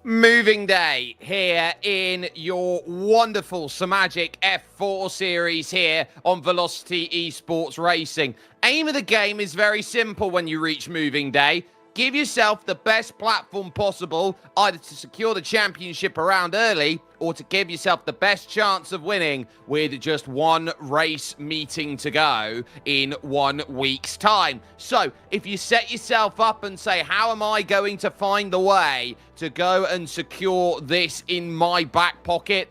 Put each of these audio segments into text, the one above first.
Moving day here in your wonderful SIMAGIC F4 series here on Velocity Esports Racing. Aim of the game is very simple when you reach moving day. Give yourself the best platform possible, either to secure the championship around early or to give yourself the best chance of winning with just one race meeting to go in 1 week's time. So if you set yourself up and say, how am I going to find the way to go and secure this in my back pocket?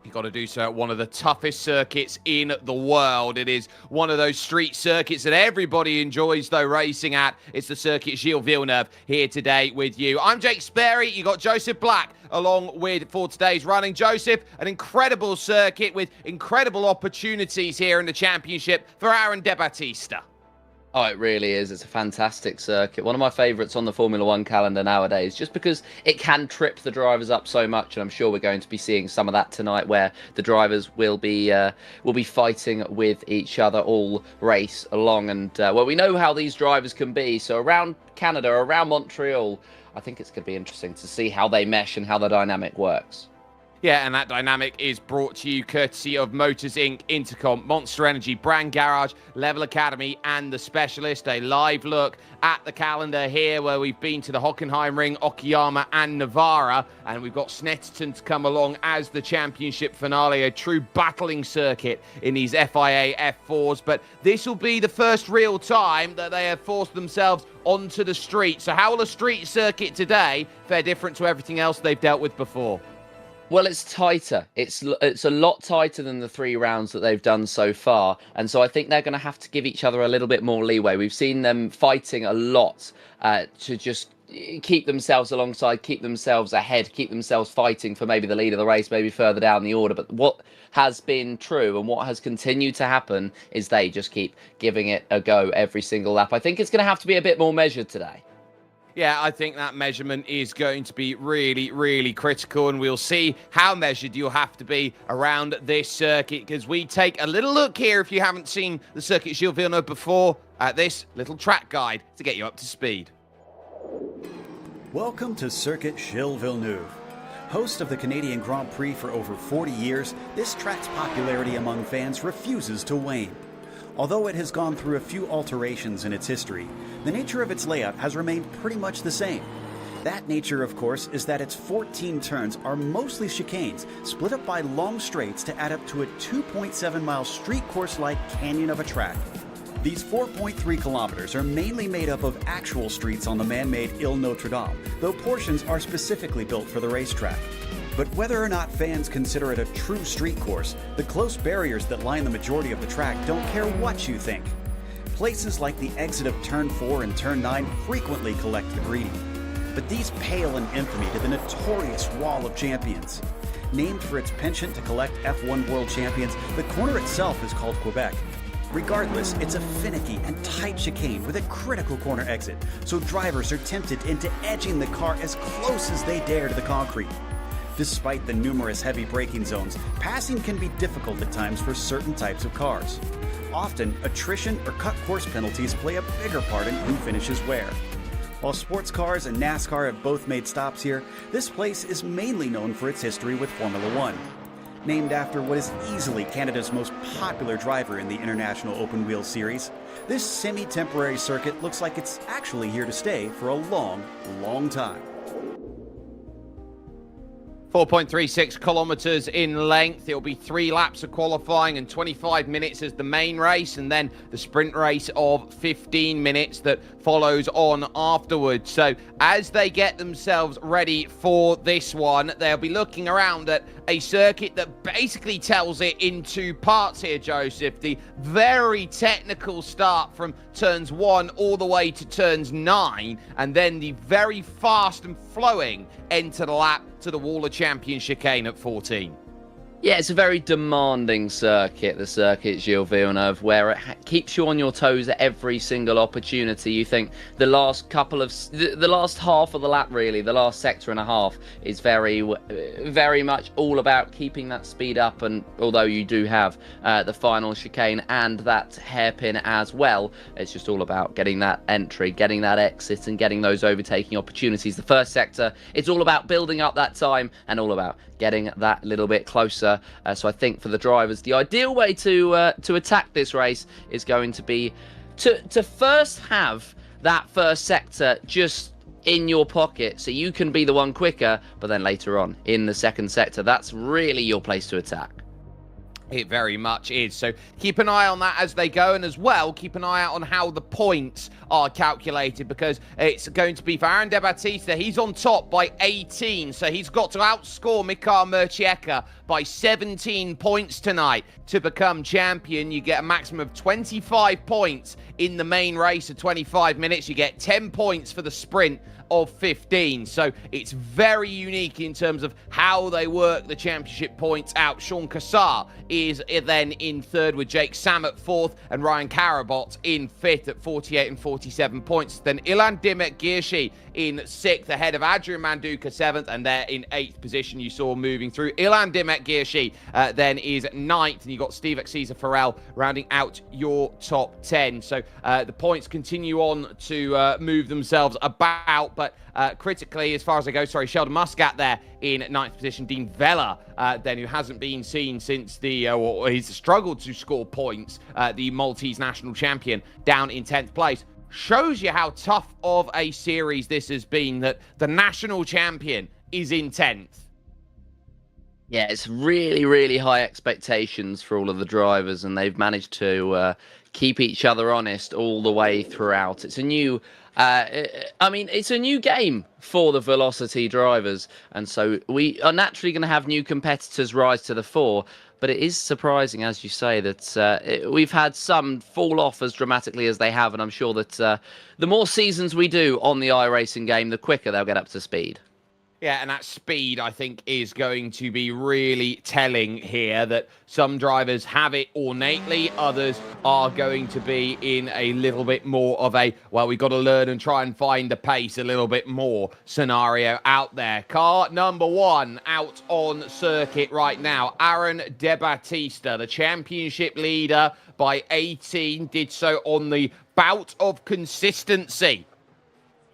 You've got to do so at one of the toughest circuits in the world. It is one of those street circuits that everybody enjoys, though, racing at. It's the circuit Gille Villenueve here today with you. I'm Jake Sperry. You got Joseph Black along with for today's running. Joseph, an incredible circuit with incredible opportunities here in the championship for Aaron De Battista. Oh, it really is. It's a fantastic circuit. One of my favourites on the Formula One calendar nowadays, just because it can trip the drivers up so much, and I'm sure we're going to be seeing some of that tonight, where the drivers will be fighting with each other all race along. And well, we know how these drivers can be. So around Canada, around Montreal, I think it's going to be interesting to see how they mesh and how the dynamic works. Yeah, and that dynamic is brought to you courtesy of Motors Inc., Intercomp, Monster Energy, Brand Garage, Level Academy, and The Specialist. A live look at the calendar here where we've been to the Hockenheimring, Okayama, and Navarra. And we've got Snetterton to come along as the championship finale, a true battling circuit in these FIA F4s. But this will be the first real time that they have forced themselves onto the street. So how will a street circuit today fare different to everything else they've dealt with before? Well, it's tighter. It's a lot tighter than the 3 rounds that they've done so far. And so I think they're going to have to give each other a little bit more leeway. We've seen them fighting a lot to just keep themselves alongside, keep themselves ahead, keep themselves fighting for maybe the lead of the race, maybe further down the order. But what has been true and what has continued to happen is they just keep giving it a go every single lap. I think it's going to have to be a bit more measured today. Yeah, I think that measurement is going to be really, really critical, and we'll see how measured you'll have to be around this circuit, because we take a little look here, if you haven't seen the circuit Gille Villeneuve before, at this little track guide to get you up to speed. Welcome to Circuit Gille Villeneuve. Host of the Canadian Grand Prix for over 40 years, this track's popularity among fans refuses to wane. Although it has gone through a few alterations in its history, the nature of its layout has remained pretty much the same. That nature, of course, is that its 14 turns are mostly chicanes, split up by long straights to add up to a 2.7-mile street course-like canyon of a track. These 4.3 kilometers are mainly made up of actual streets on the man-made Ile Notre Dame, though portions are specifically built for the racetrack. But whether or not fans consider it a true street course, the close barriers that line the majority of the track don't care what you think. Places like the exit of Turn 4 and Turn 9 frequently collect the greedy. But these pale in infamy to the notorious Wall of Champions. Named for its penchant to collect F1 World Champions, the corner itself is called Quebec. Regardless, it's a finicky and tight chicane with a critical corner exit, so drivers are tempted into edging the car as close as they dare to the concrete. Despite the numerous heavy braking zones, passing can be difficult at times for certain types of cars. Often, attrition or cut course penalties play a bigger part in who finishes where. While sports cars and NASCAR have both made stops here, this place is mainly known for its history with Formula One. Named after what is easily Canada's most popular driver in the International Open Wheel Series, this semi-temporary circuit looks like it's actually here to stay for a long, long time. 4.36 kilometers in length. It'll be 3 laps of qualifying and 25 minutes as the main race, and then the sprint race of 15 minutes that follows on afterwards. So as they get themselves ready for this one, they'll be looking around at a circuit that basically tells it in 2 parts here, Joseph. The very technical start from turns 1 all the way to turns 9, and then the very fast and flowing end to the lap to the Wall of Champions chicane at 14. Yeah, it's a very demanding circuit, the circuit Gille Villeneuve, where it keeps you on your toes at every single opportunity. You think the last the last half of the lap, really, the last sector and a half, is very much all about keeping that speed up. And although you do have the final chicane and that hairpin as well, it's just all about getting that entry, getting that exit, and getting those overtaking opportunities. The first sector, it's all about building up that time and all about getting that little bit closer. So I think for the drivers, the ideal way to attack this race is going to be to first have that first sector just in your pocket, so you can be the one quicker, but then later on in the second sector, that's really your place to attack. It very much is. So keep an eye on that as they go, and as well, keep an eye out on how the points are calculated, because it's going to be for Aaron De Battista. He's on top by 18, so he's got to outscore Mika Murcieka by 17 points tonight to become champion. You get a maximum of 25 points in the main race of 25 minutes. You get 10 points for the sprint of 15. So it's very unique in terms of how they work the championship points out. Sean Cassar is then in third, with Jake Sam at fourth and Ryan Karabot in fifth at 48 and 47 points. Then Ilan Dimek Girshi in sixth, ahead of Adrian Manduka seventh, and they're in eighth position. You saw moving through. Ilan Dimek Girshi then is ninth, and you got Steve Caesar Farrell rounding out your top 10. So the points continue on to move themselves about, but critically, as far as I go, Sheldon Muscat there in ninth position. Dean Vella, then, who hasn't been seen since he's struggled to score points, the Maltese national champion, down in 10th place. Shows you how tough of a series this has been, that the national champion is in 10th. Yeah, it's really, really high expectations for all of the drivers, and they've managed to keep each other honest all the way throughout. It's a new, it's a new game for the Velocity drivers, and so we are naturally going to have new competitors rise to the fore. But it is surprising, as you say, that we've had some fall off as dramatically as they have, and I'm sure that the more seasons we do on the iRacing game, the quicker they'll get up to speed. Yeah, and that speed, I think, is going to be really telling here, that some drivers have it ornately, others are going to be in a little bit more of a, well, we've got to learn and try and find the pace a little bit more scenario out there. Car number one out on circuit right now, Aaron De Battista, the championship leader by 18, did so on the bout of consistency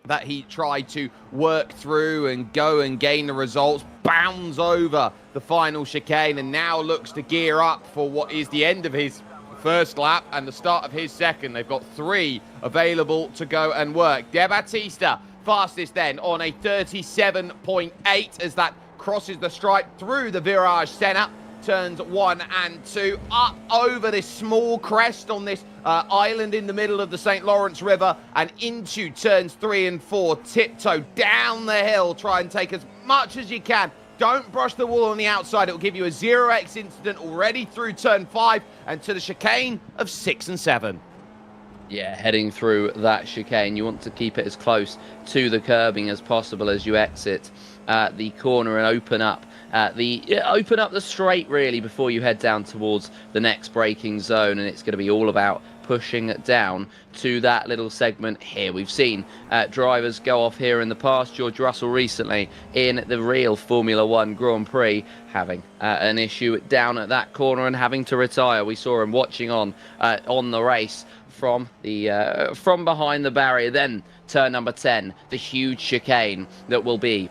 that he tried to work through and go and gain the results, bounds over the final chicane, and now looks to gear up for what is the end of his first lap and the start of his second. They've got 3 available to go and work. De Battista, fastest then on a 37.8 as that crosses the stripe through the Virage Senna. Turns 1 and 2, up over this small crest on this island in the middle of the St. Lawrence River, and into turns 3 and 4. Tiptoe down the hill, try and take as much as you can. Don't brush the wall on the outside. It will give you a 0x incident already through turn 5 and to the chicane of 6 and 7. Yeah, heading through that chicane, you want to keep it as close to the curbing as possible as you exit the corner and open up the straight, really, before you head down towards the next braking zone. And it's going to be all about pushing down to that little segment here. We've seen drivers go off here in the past. George Russell recently in the real Formula One Grand Prix having an issue down at that corner and having to retire. We saw him watching on the race from behind the barrier. Then turn number 10, the huge chicane that will be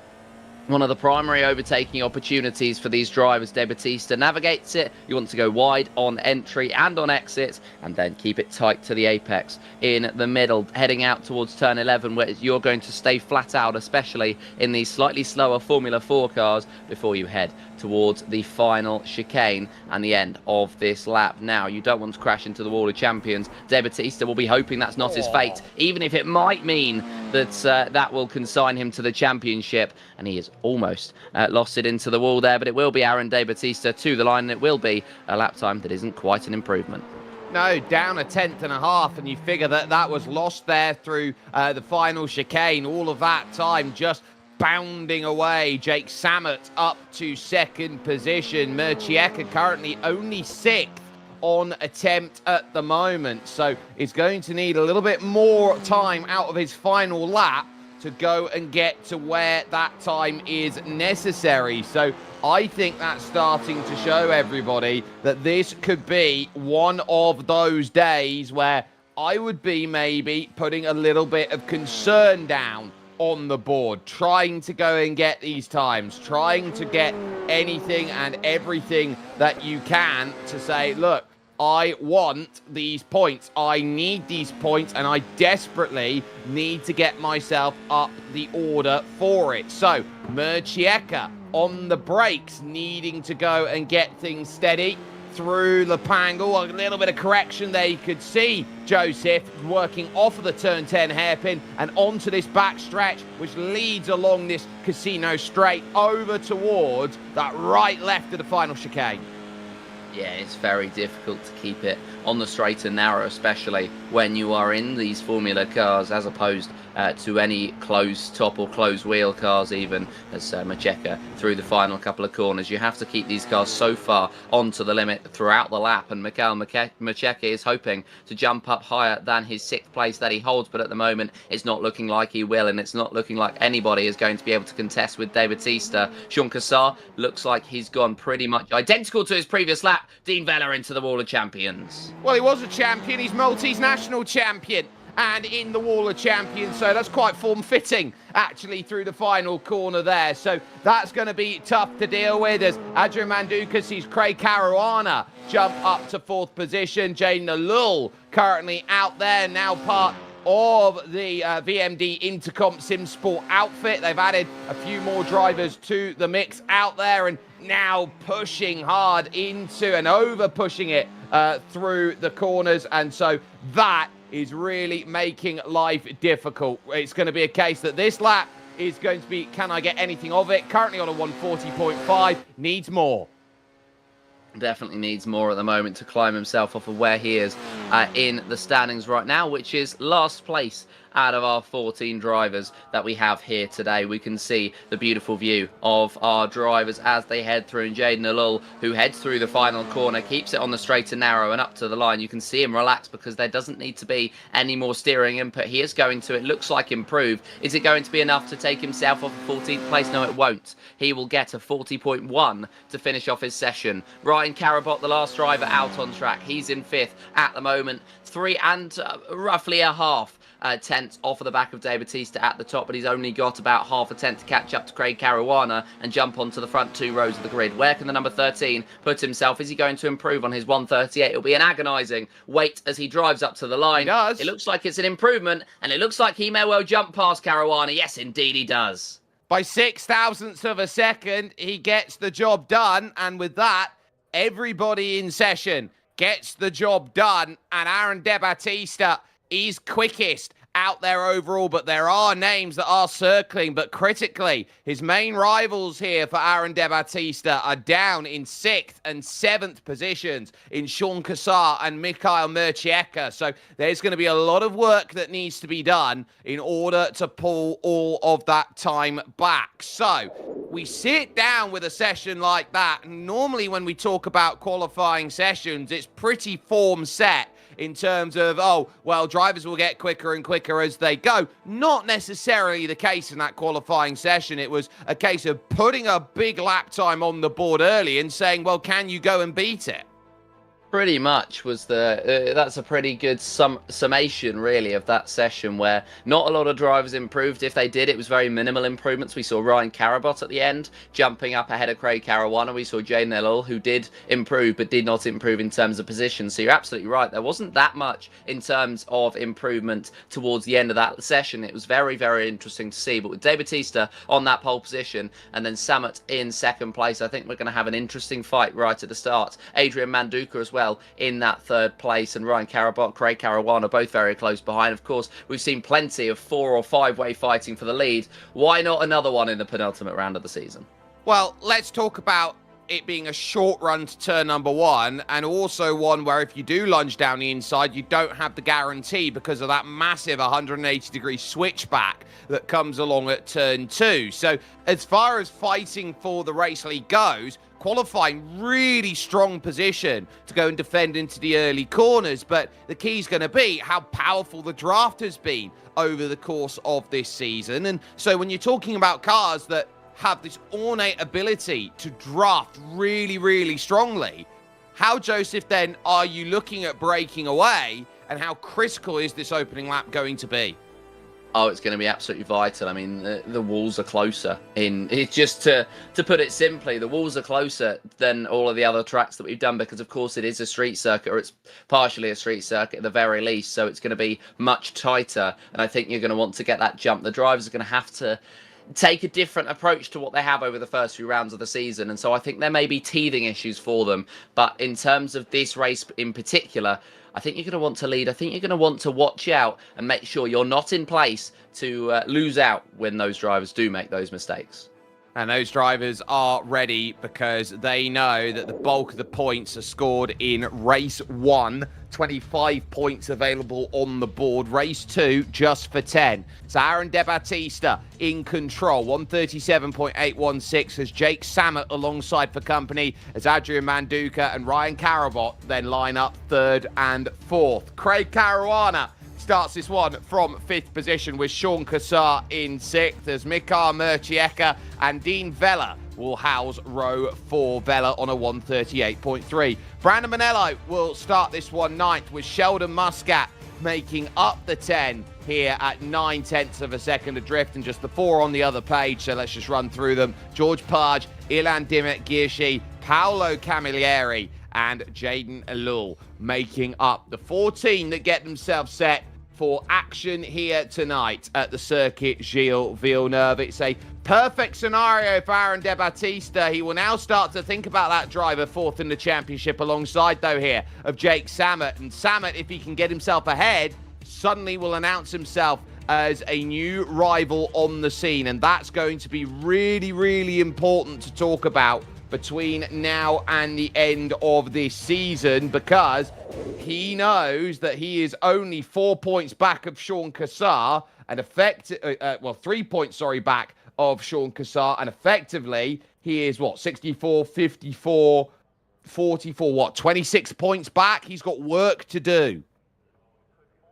one of the primary overtaking opportunities for these drivers. De Battista navigates it. You want to go wide on entry and on exit, and then keep it tight to the apex in the middle, heading out towards turn 11, where you're going to stay flat out, especially in these slightly slower Formula 4 cars, before you head towards the final chicane and the end of this lap. Now, you don't want to crash into the wall of champions. De Battista will be hoping that's not his fate, even if it might mean that that will consign him to the championship, and he is almost lost it into the wall there, but it will be Aaron De Battista to the line, and it will be a lap time that isn't quite an improvement. No, down 1/10 and a half, and you figure that was lost there through the final chicane. All of that time just bounding away. Jake Sammet up to second position. Murcieka currently only 6th on attempt at the moment. So he's going to need a little bit more time out of his final lap to go and get to where that time is necessary. So I think that's starting to show everybody that this could be one of those days where I would be maybe putting a little bit of concern down on the board, trying to go and get these times, trying to get anything and everything that you can to say, look, I want these points. I need these points, and I desperately need to get myself up the order for it. So, Murcieka on the brakes, needing to go and get things steady through Lepangle. A little bit of correction there. You could see Joseph working off of the turn 10 hairpin and onto this back stretch, which leads along this casino straight over towards that right left of the final chicane. Yeah, it's very difficult to keep it on the straight and narrow, especially when you are in these Formula cars, as opposed to any closed top or closed wheel cars, even as Murcieka through the final couple of corners. You have to keep these cars so far onto the limit throughout the lap, and Mikhail Murcieka is hoping to jump up higher than his 6th place that he holds, but at the moment it's not looking like he will, and it's not looking like anybody is going to be able to contest with De Battista. Sean Cassar looks like he's gone pretty much identical to his previous lap. Dean Vella into the Wall of Champions. Well, he was a champion. He's Maltese national champion and in the Wall of Champions, so that's quite form-fitting, actually, through the final corner there. So that's going to be tough to deal with as Adrian Manduka sees Craig Caruana jump up to 4th position. Jaden Alul currently out there, now part of the VMD Intercomp Sim Sport outfit. They've added a few more drivers to the mix out there, and now pushing hard into and over pushing it through the corners, and so that is really making life difficult. It's going to be a case that this lap is going to be, can I get anything of it? Currently on a 140.5, needs more. Definitely needs more at the moment to climb himself off of where he is in the standings right now, which is last place out of our 14 drivers that we have here today. We can see the beautiful view of our drivers as they head through, and Jaden Alul, who heads through the final corner, keeps it on the straight and narrow and up to the line. You can see him relax because there doesn't need to be any more steering input. He is going to, it looks like, improve. Is it going to be enough to take himself off a 14th place? No, it won't. He will get a 40.1 to finish off his session. Ryan Carabot, the last driver out on track. He's in 5th at the moment. 3 and roughly a half tenths off of the back of De Battista at the top, but he's only got about half a tenth to catch up to Craig Caruana and jump onto the front 2 rows of the grid. Where can the number 13 put himself? Is he going to improve on his 138? It'll be an agonising wait as he drives up to the line. He does. It looks like it's an improvement, and it looks like he may well jump past Caruana. Yes, indeed he does. By 0.06 of a second, he gets the job done, and with that, everybody in session gets the job done, and Aaron De Battista is quickest out there overall, but there are names that are circling, but critically, his main rivals here for Aaron De Battista are down in 6th and 7th positions in Sean Cassar and Mikhail Murcieka, so there's going to be a lot of work that needs to be done in order to pull all of that time back. So we sit down with a session like that, and normally when we talk about qualifying sessions, it's pretty form set in terms of, oh, well, drivers will get quicker and quicker as they go. Not necessarily the case in that qualifying session. It was a case of putting a big lap time on the board early and saying, well, can you go and beat it? Pretty much was the that's a pretty good summation really of that session, where not a lot of drivers improved. If they did, it was very minimal improvements. We saw Ryan Carabot at the end jumping up ahead of Craig Caruana. We saw Jaden Alul, who did improve but did not improve in terms of position. So you're absolutely right, there wasn't that much in terms of improvement towards the end of that session. It was very, very interesting to see. But with De Battista on that pole position and then Sammet in 2nd place, I think we're going to have an interesting fight right at the start. Adrian Manduka as well in that 3rd place, and Ryan Carabot, Craig Caruana both very close behind. Of course, we've seen plenty of 4 or 5-way fighting for the lead. Why not another one in the penultimate round of the season? Well, let's talk about it being a short run to turn number 1, and also one where if you do lunge down the inside, you don't have the guarantee because of that massive 180-degree switchback that comes along at turn 2. So as far as fighting for the race lead goes, qualifying really strong position to go and defend into the early corners, but the key's going to be how powerful the draft has been over the course of this season. And so when you're talking about cars that have this ornate ability to draft really, really strongly, how, Joseph, then are you looking at breaking away, and how critical is this opening lap going to be? Oh, it's going to be absolutely vital. I mean, the walls are closer. It's just to put it simply, the walls are closer than all of the other tracks that we've done because, of course, it is a street circuit, or it's partially a street circuit at the very least. So it's going to be much tighter. And I think you're going to want to get that jump. The drivers are going to have to take a different approach to what they have over the first few rounds of the season. And so I think there may be teething issues for them. But in terms of this race in particular, I think you're going to want to lead. I think you're going to want to watch out and make sure you're not in place to lose out when those drivers do make those mistakes. And those drivers are ready because they know that the bulk of the points are scored in race 1. 25 points available on the board. Race 2, just for 10. It's Aaron De Battista in control. 137.816 as Jake Samet alongside for company as Adrian Manduka and Ryan Carabot then line up 3rd and 4th. Craig Caruana starts this one from 5th position with Sean Cassar in 6th as Mika Murcieka and Dean Vella will house row 4. Vella on a 138.3. Brandon Manello will start this one 9th with Sheldon Muscat making up the 10 here at 9/10 of a second adrift, and just the 4 on the other page, so let's just run through them. George Page, Ilan Dimit-Girshi, Paolo Camilleri and Jaden Alul making up the 14 that get themselves set for action here tonight at the circuit Gille Villeneuve. It's a perfect scenario for Aaron De Battista. He will now start to think about that driver 4th in the championship alongside, though, here of Jake Samet. And Samet, if he can get himself ahead, suddenly will announce himself as a new rival on the scene. And that's going to be really, really important to talk about between now and the end of this season, because he knows that he is only 4 points back of Sean Cassar and 3 points, back of Sean Cassar, and effectively he is 64, 54, 44, 26 points back. He's got work to do.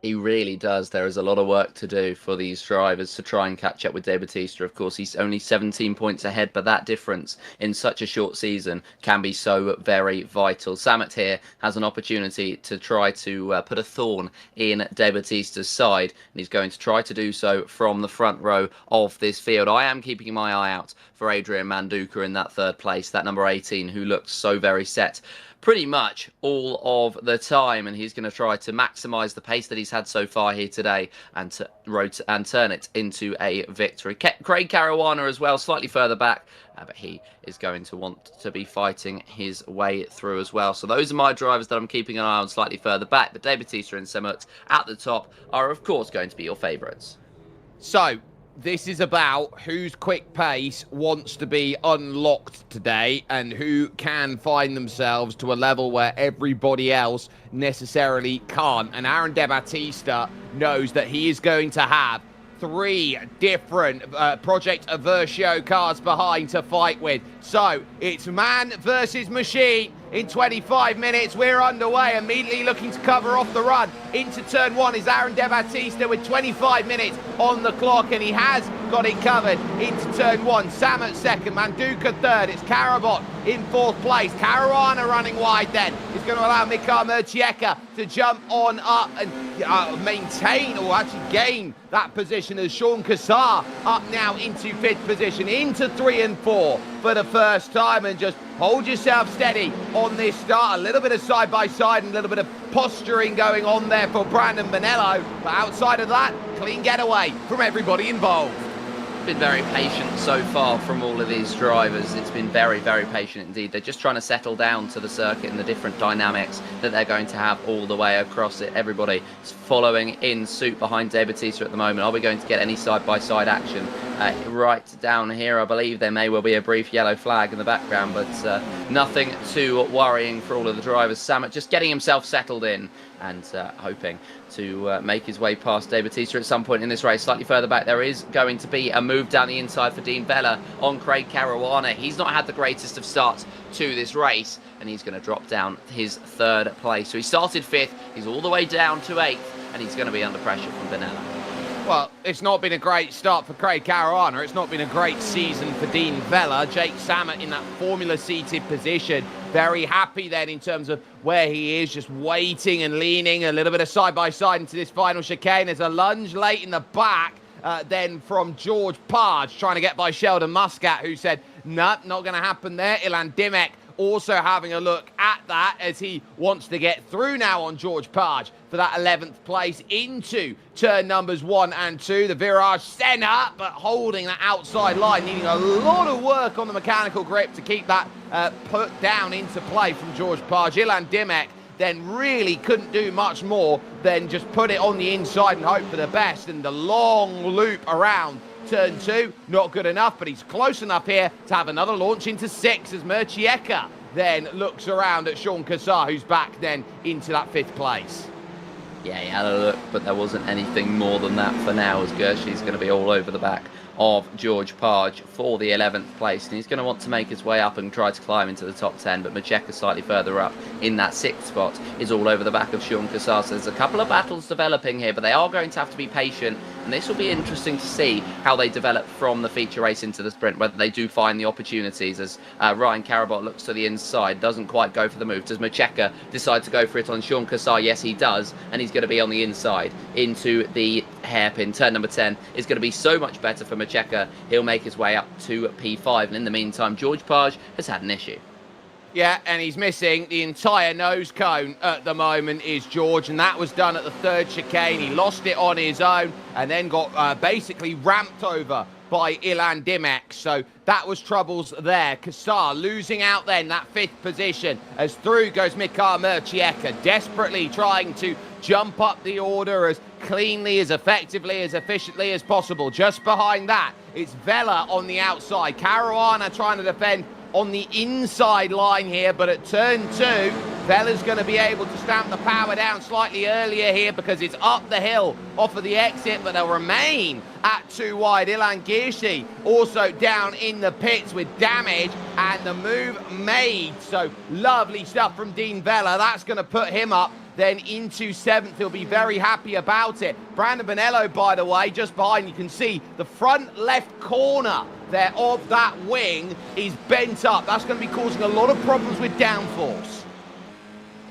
He really does. There is a lot of work to do for these drivers to try and catch up with De Battista. Of course, he's only 17 points ahead, but that difference in such a short season can be so very vital. Samet here has an opportunity to try to put a thorn in De Battista's side, and he's going to try to do so from the front row of this field. I am keeping my eye out for Adrian Manduka in that 3rd place, that number 18, who looks so very set pretty much all of the time, and he's going to try to maximize the pace that he's had so far here today and turn it into a victory. Craig Caruana as well, slightly further back, but he is going to want to be fighting his way through as well. So those are my drivers that I'm keeping an eye on slightly further back, but De Battista and Samet at the top are of course going to be your favourites. So this is about whose quick pace wants to be unlocked today and who can find themselves to a level where everybody else necessarily can't. And Aaron De Battista knows that he is going to have 3 different Project Aversio cars behind to fight with. So it's man versus machine. In 25 minutes, we're underway, immediately looking to cover off the run. Into turn 1 is Aaron De Battista with 25 minutes on the clock, and he has got it covered. Into turn 1, Samet 2nd, Manduka 3rd. It's Carabot in 4th place. Caruana running wide then. He's going to allow Mika Murcieka to jump on up and maintain, or actually gain, that position as Sean Cassar up now into 5th position, into 3 and 4 for the first time. And just hold yourself steady on this start. A little bit of side-by-side and a little bit of posturing going on there for Brandon Manello. But outside of that, clean getaway from everybody involved. Been very patient so far from all of these drivers. It's been very, very patient indeed. They're just trying to settle down to the circuit and the different dynamics that they're going to have all the way across it. Everybody is following in suit behind De Battista at the moment. Are we going to get any side-by-side action right down here. I believe there may well be a brief yellow flag in the background, but nothing too worrying for all of the drivers. Samet just getting himself settled in and hoping to make his way past De Bautista at some point in this race. Slightly further back, there is going to be a move down the inside for Dean Vella on Craig Caruana. He's not had the greatest of starts to this race, and he's going to drop down his 3rd place. So he started 5th, he's all the way down to 8th, and he's going to be under pressure from Benella. Well, it's not been a great start for Craig Caruana. It's not been a great season for Dean Vella. Jake Samet in that formula-seated position. Very happy then in terms of where he is, just waiting and leaning a little bit of side-by-side into this final chicane. There's a lunge late in the back then from George Parge trying to get by Sheldon Muscat, who said, no, not going to happen there. Ilan Dimek also having a look at that as he wants to get through now on George Parge for that 11th place into turn numbers 1 and 2. The virage centre, but holding that outside line, needing a lot of work on the mechanical grip to keep that put down into play from George Parge. Ilan Dimek then really couldn't do much more than just put it on the inside and hope for the best, and the long loop around turn 2, not good enough, but he's close enough here to have another launch into 6 as Murcieka then looks around at Sean Cassar, who's back then into that 5th place. Yeah, he had a look, but there wasn't anything more than that for now, as Gershi's going to be all over the back of George Parge for the 11th place, and he's going to want to make his way up and try to climb into the top 10, but Macheka slightly further up in that 6th spot is all over the back of Sean Cassar. So there's a couple of battles developing here, but they are going to have to be patient, and this will be interesting to see how they develop from the feature race into the sprint, whether they do find the opportunities as Ryan Carabot looks to the inside, doesn't quite go for the move. Does Macheka decide to go for it on Sean Cassar? Yes, he does, and he's going to be on the inside into the hairpin. Turn number 10 is going to be so much better for Macheka. He'll make his way up to P5, and in the meantime, George Parge has had an issue. Yeah, and he's missing the entire nose cone at the moment is George, and that was done at the 3rd chicane. He lost it on his own and then got basically ramped over by Ilan Dimek. So that was troubles there. Cassar losing out then that 5th position as through goes Mikhail Murcieka, desperately trying to jump up the order as cleanly, as effectively, as efficiently as possible. Just behind that, it's Vella on the outside. Caruana trying to defend on the inside line here, but at turn 2, Vella's going to be able to stamp the power down slightly earlier here because it's up the hill off of the exit, but they'll remain at 2 wide. Ilan Girshi also down in the pits with damage, and the move made. So lovely stuff from Dean Vella. That's going to put him up then into 7th. He'll be very happy about it. Brandon Bonello, by the way, just behind, you can see the front left corner there of that wing is bent up. That's going to be causing a lot of problems with downforce.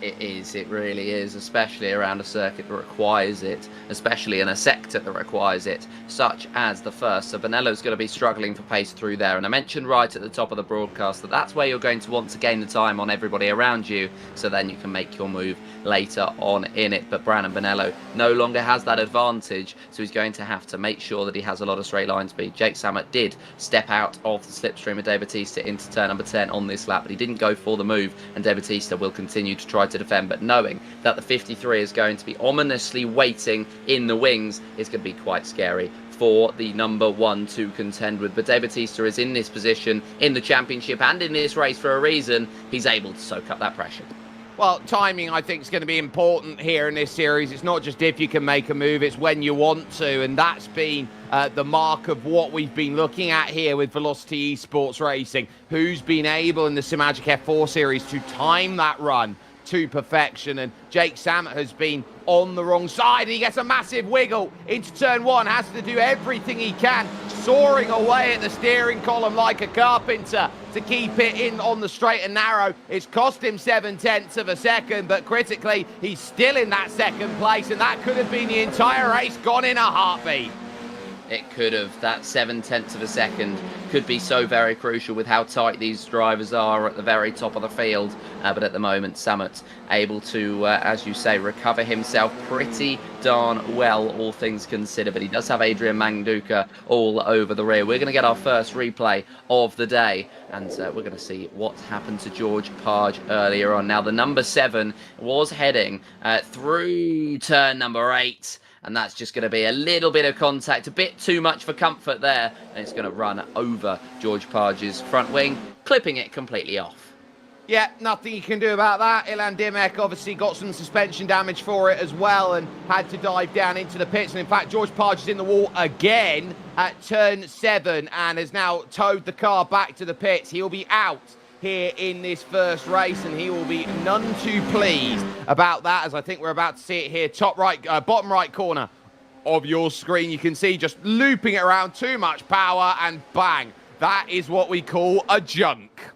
It is, it really is, especially around a circuit that requires it, especially in a sector that requires it, such as the first. So Bonello's going to be struggling for pace through there, and I mentioned right at the top of the broadcast that that's where you're going to want to gain the time on everybody around you, so then you can make your move later on in it. But Brandon Bonello no longer has that advantage, so he's going to have to make sure that he has a lot of straight line speed. Jake Samet did step out of the slipstream of De Bautista into turn number 10 on this lap, but he didn't go for the move, and De Bautista will continue to try to defend, but knowing that the 53 is going to be ominously waiting in the wings is going to be quite scary for the number 1 to contend with. But De Bautista is in this position in the championship and in this race for a reason. He's able to soak up that pressure. Well, timing, I think, is going to be important here in this series. It's not just if you can make a move, it's when you want to. And that's been the mark of what we've been looking at here with Velocity Esports Racing. Who's been able in the SIMAGIC F4 series to time that run to perfection, and Jake Samet has been on the wrong side. He gets a massive wiggle into turn 1, has to do everything he can, soaring away at the steering column like a carpenter to keep it in on the straight and narrow. It's cost him 0.7 of a second, but critically, he's still in that 2nd place, and that could have been the entire race gone in a heartbeat. It could have. That 0.7 of a second could be so very crucial with how tight these drivers are at the very top of the field. But at the moment, Samet able to, as you say, recover himself pretty darn well, all things considered. But he does have Adrian Manduka all over the rear. We're going to get our first replay of the day, and we're going to see what happened to George Parge earlier on. Now, the number 7 was heading through turn number 8. and that's just going to be a little bit of contact, a bit too much for comfort there, and it's going to run over George Parge's front wing, clipping it completely off. Yeah, nothing you can do about that. Ilan Dimek obviously got some suspension damage for it as well and had to dive down into the pits. And in fact, George Parge is in the wall again at turn 7 and has now towed the car back to the pits. He'll be out here in this first race, and he will be none too pleased about that, as I think we're about to see it here. Top right, bottom right corner of your screen. You can see just looping it around, too much power, and bang. That is what we call a junk.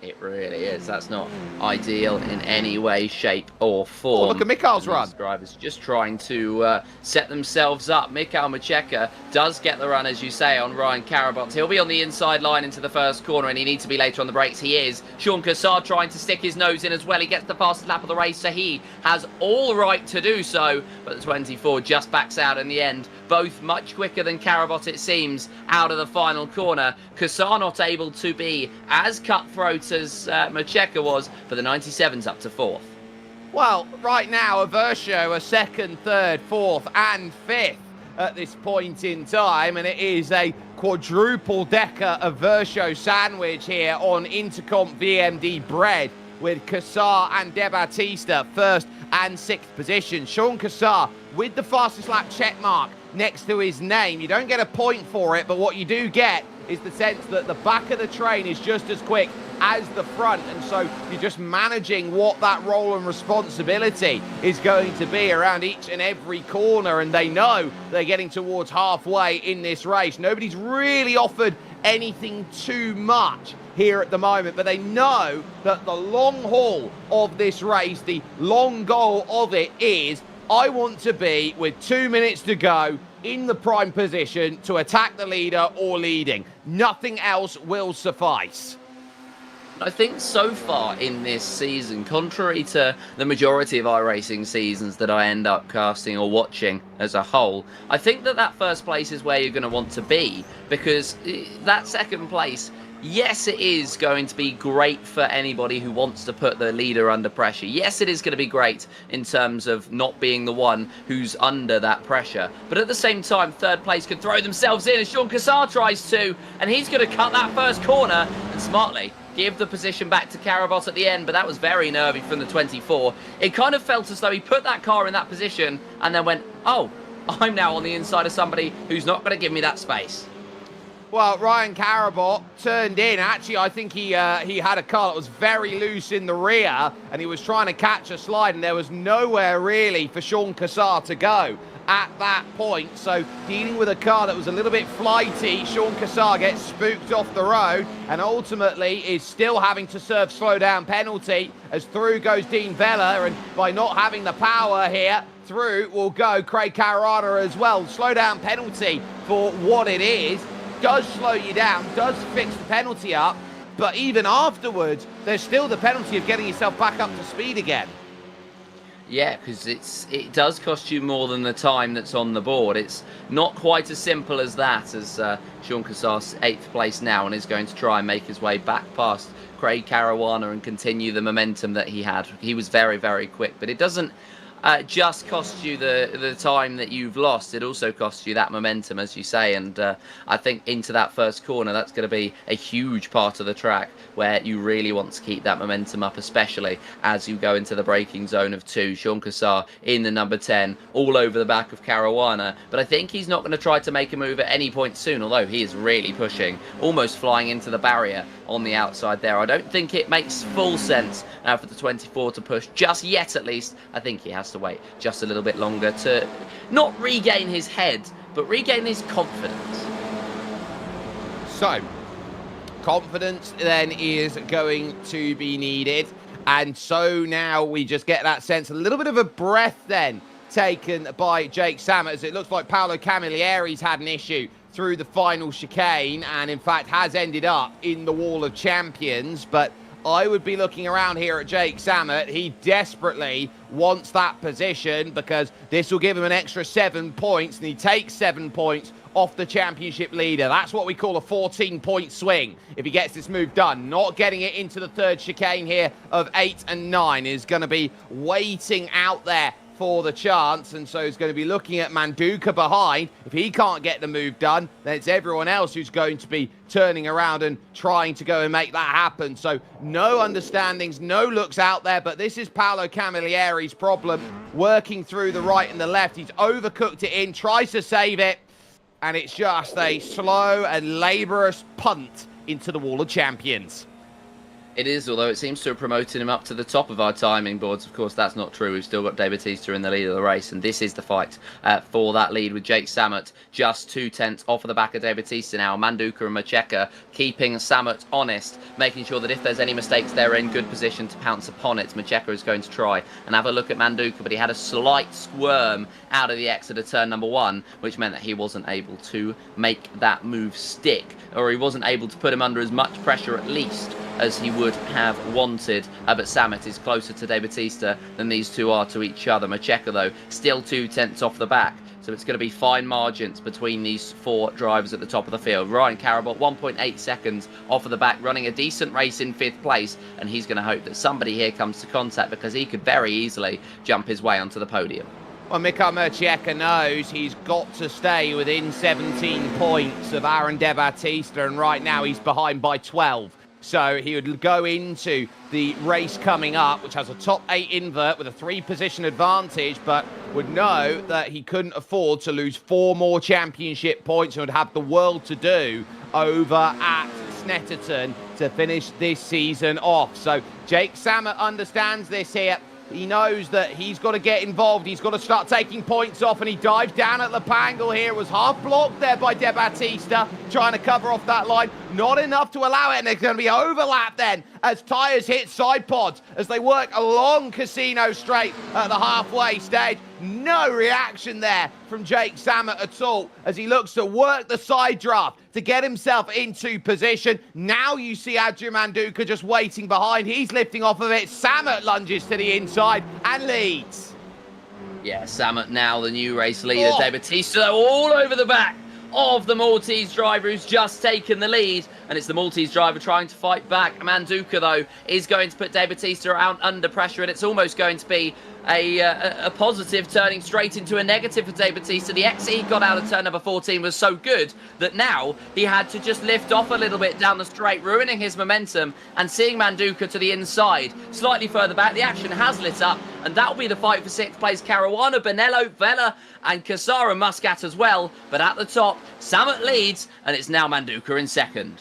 It really is. That's not ideal in any way, shape, or form. Oh, look at Mikhail's run. Drivers just trying to set themselves up. Mikhail Macheka does get the run, as you say, on Ryan Karabot. He'll be on the inside line into the first corner, and he needs to be later on the brakes. He is. Sean Cassard trying to stick his nose in as well. He gets the fastest lap of the race, so he has all right to do so. But the 24 just backs out in the end. Both much quicker than Karabot, it seems, out of the final corner. Cassard not able to be as cutthroat as Macheka was, but the 97's up to 4th. Well, right now, Avercio are 2nd, 3rd, 4th and 5th at this point in time, and it is a quadruple decker Avercio sandwich here on Intercomp VMD bread, with Cassar and De Battista 1st and 6th position. Sean Cassar with the fastest lap check mark next to his name. You don't get a point for it, but what you do get is the sense that the back of the train is just as quick as the front, and so you're just managing what that role and responsibility is going to be around each and every corner, and they know they're getting towards halfway in this race. Nobody's really offered anything too much here at the moment, but they know that the long haul of this race, the long goal of it is, I want to be, with 2 minutes to go, in the prime position to attack the leader or leading. Nothing else will suffice. I think so far in this season, contrary to the majority of iRacing seasons that I end up casting or watching as a whole, I think that first place is where you're going to want to be, because that second place, yes, it is going to be great for anybody who wants to put the leader under pressure. Yes, it is going to be great in terms of not being the one who's under that pressure. But at the same time, third place could throw themselves in as Sean Cassar tries to, and he's going to cut that first corner and smartly give the position back to Karabot at the end, but that was very nervy from the 24. It kind of felt as though he put that car in that position and then went, oh, I'm now on the inside of somebody who's not going to give me that space. Well, Ryan Karabot turned in. Actually, I think he had a car that was very loose in the rear, and he was trying to catch a slide, and there was nowhere really for Sean Cassar to go at that point. So dealing with a car that was a little bit flighty, Sean Cassar gets spooked off the road and ultimately is still having to serve slowdown penalty as through goes Dean Vella, and by not having the power here, through will go Craig Caruana as well. Slowdown penalty for what it is. Does slow you down, does fix the penalty up, but even afterwards, there's still the penalty of getting yourself back up to speed again. Yeah, because it does cost you more than the time that's on the board. It's not quite as simple as that, as Sean Cassar's 8th place now and is going to try and make his way back past Craig Caruana and continue the momentum that he had. He was very, very quick, but it doesn't just cost you the time that you've lost. It also costs you that momentum, as you say, and I think into that first corner, that's going to be a huge part of the track where you really want to keep that momentum up, especially as you go into the braking zone of 2. Sean Cassar in the number 10, all over the back of Caruana, but I think he's not going to try to make a move at any point soon, although he is really pushing, almost flying into the barrier on the outside there. I don't think it makes full sense for the 24 to push just yet, at least. I think he has to wait just a little bit longer to not regain his head, but regain his confidence. So, confidence then is going to be needed, and so now we just get that sense, a little bit of a breath then taken by Jake Samet, as it looks like Paolo Camilleri had an issue through the final chicane and in fact has ended up in the Wall of Champions. But I would be looking around here at Jake Samet. He desperately wants that position because this will give him an extra 7 points, and he takes 7 points off the championship leader. That's what we call a 14-point swing if he gets this move done. Not getting it into the third chicane here of 8 and 9 is going to be waiting out there for the chance, and so he's going to be looking at Manduka behind. If he can't get the move done, then it's everyone else who's going to be turning around and trying to go and make that happen. So no understandings, no looks out there, but this is Paolo Camilleri's problem, working through the right and the left. He's overcooked it in, tries to save it, and it's just a slow and laborious punt into the Wall of Champions. It is, although it seems to have promoted him up to the top of our timing boards. Of course, that's not true. We've still got De Battista in the lead of the race, and this is the fight for that lead with Jake Sammet just 2/10 off of the back of De Battista now. Manduka and Macheka keeping Sammet honest, making sure that if there's any mistakes, they're in good position to pounce upon it. Macheka is going to try and have a look at Manduka, but he had a slight squirm out of the exit of turn number 1, which meant that he wasn't able to make that move stick, or he wasn't able to put him under as much pressure at least as he would have wanted. But Sammet is closer to De Battista than these two are to each other. Macheka, though, still 2/10 off the back. So it's going to be fine margins between these 4 drivers at the top of the field. Ryan Carabot, 1.8 seconds off of the back, running a decent race in 5th place. And he's going to hope that somebody here comes to contact, because he could very easily jump his way onto the podium. Well, Mika Murcieka knows he's got to stay within 17 points of Aaron De Battista, and right now he's behind by 12. So he would go into the race coming up, which has a top 8 invert with a 3-position advantage, but would know that he couldn't afford to lose 4 more championship points and would have the world to do over at Snetterton to finish this season off. So Jake Sammet understands this here. He knows that he's got to get involved. He's got to start taking points off, and he dives down at Lepangle here. Was half blocked there by De Battista, trying to cover off that line. Not enough to allow it, and there's going to be overlap then as tyres hit side pods as they work along Casino Straight at the halfway stage. No reaction there from Jake Sammet at all as he looks to work the side draft to get himself into position. Now you see Adrian Manduka just waiting behind. He's lifting off of it. Sammet lunges to the inside and leads. Yeah, Sammet now the new race leader. De Battista all over the back of the Maltese driver who's just taken the lead, and it's the Maltese driver trying to fight back. Manduka, though, is going to put De Battista out under pressure, and it's almost going to be a positive turning straight into a negative for De Battista. The exit he got out of turn number 14 was so good that now he had to just lift off a little bit down the straight, ruining his momentum, and seeing Manduka to the inside. Slightly further back, the action has lit up, and that'll be the fight for 6th place. Caruana, Bonello, Vela, and Casara Muscat as well. But at the top, Sammet leads, and it's now Manduka in 2nd.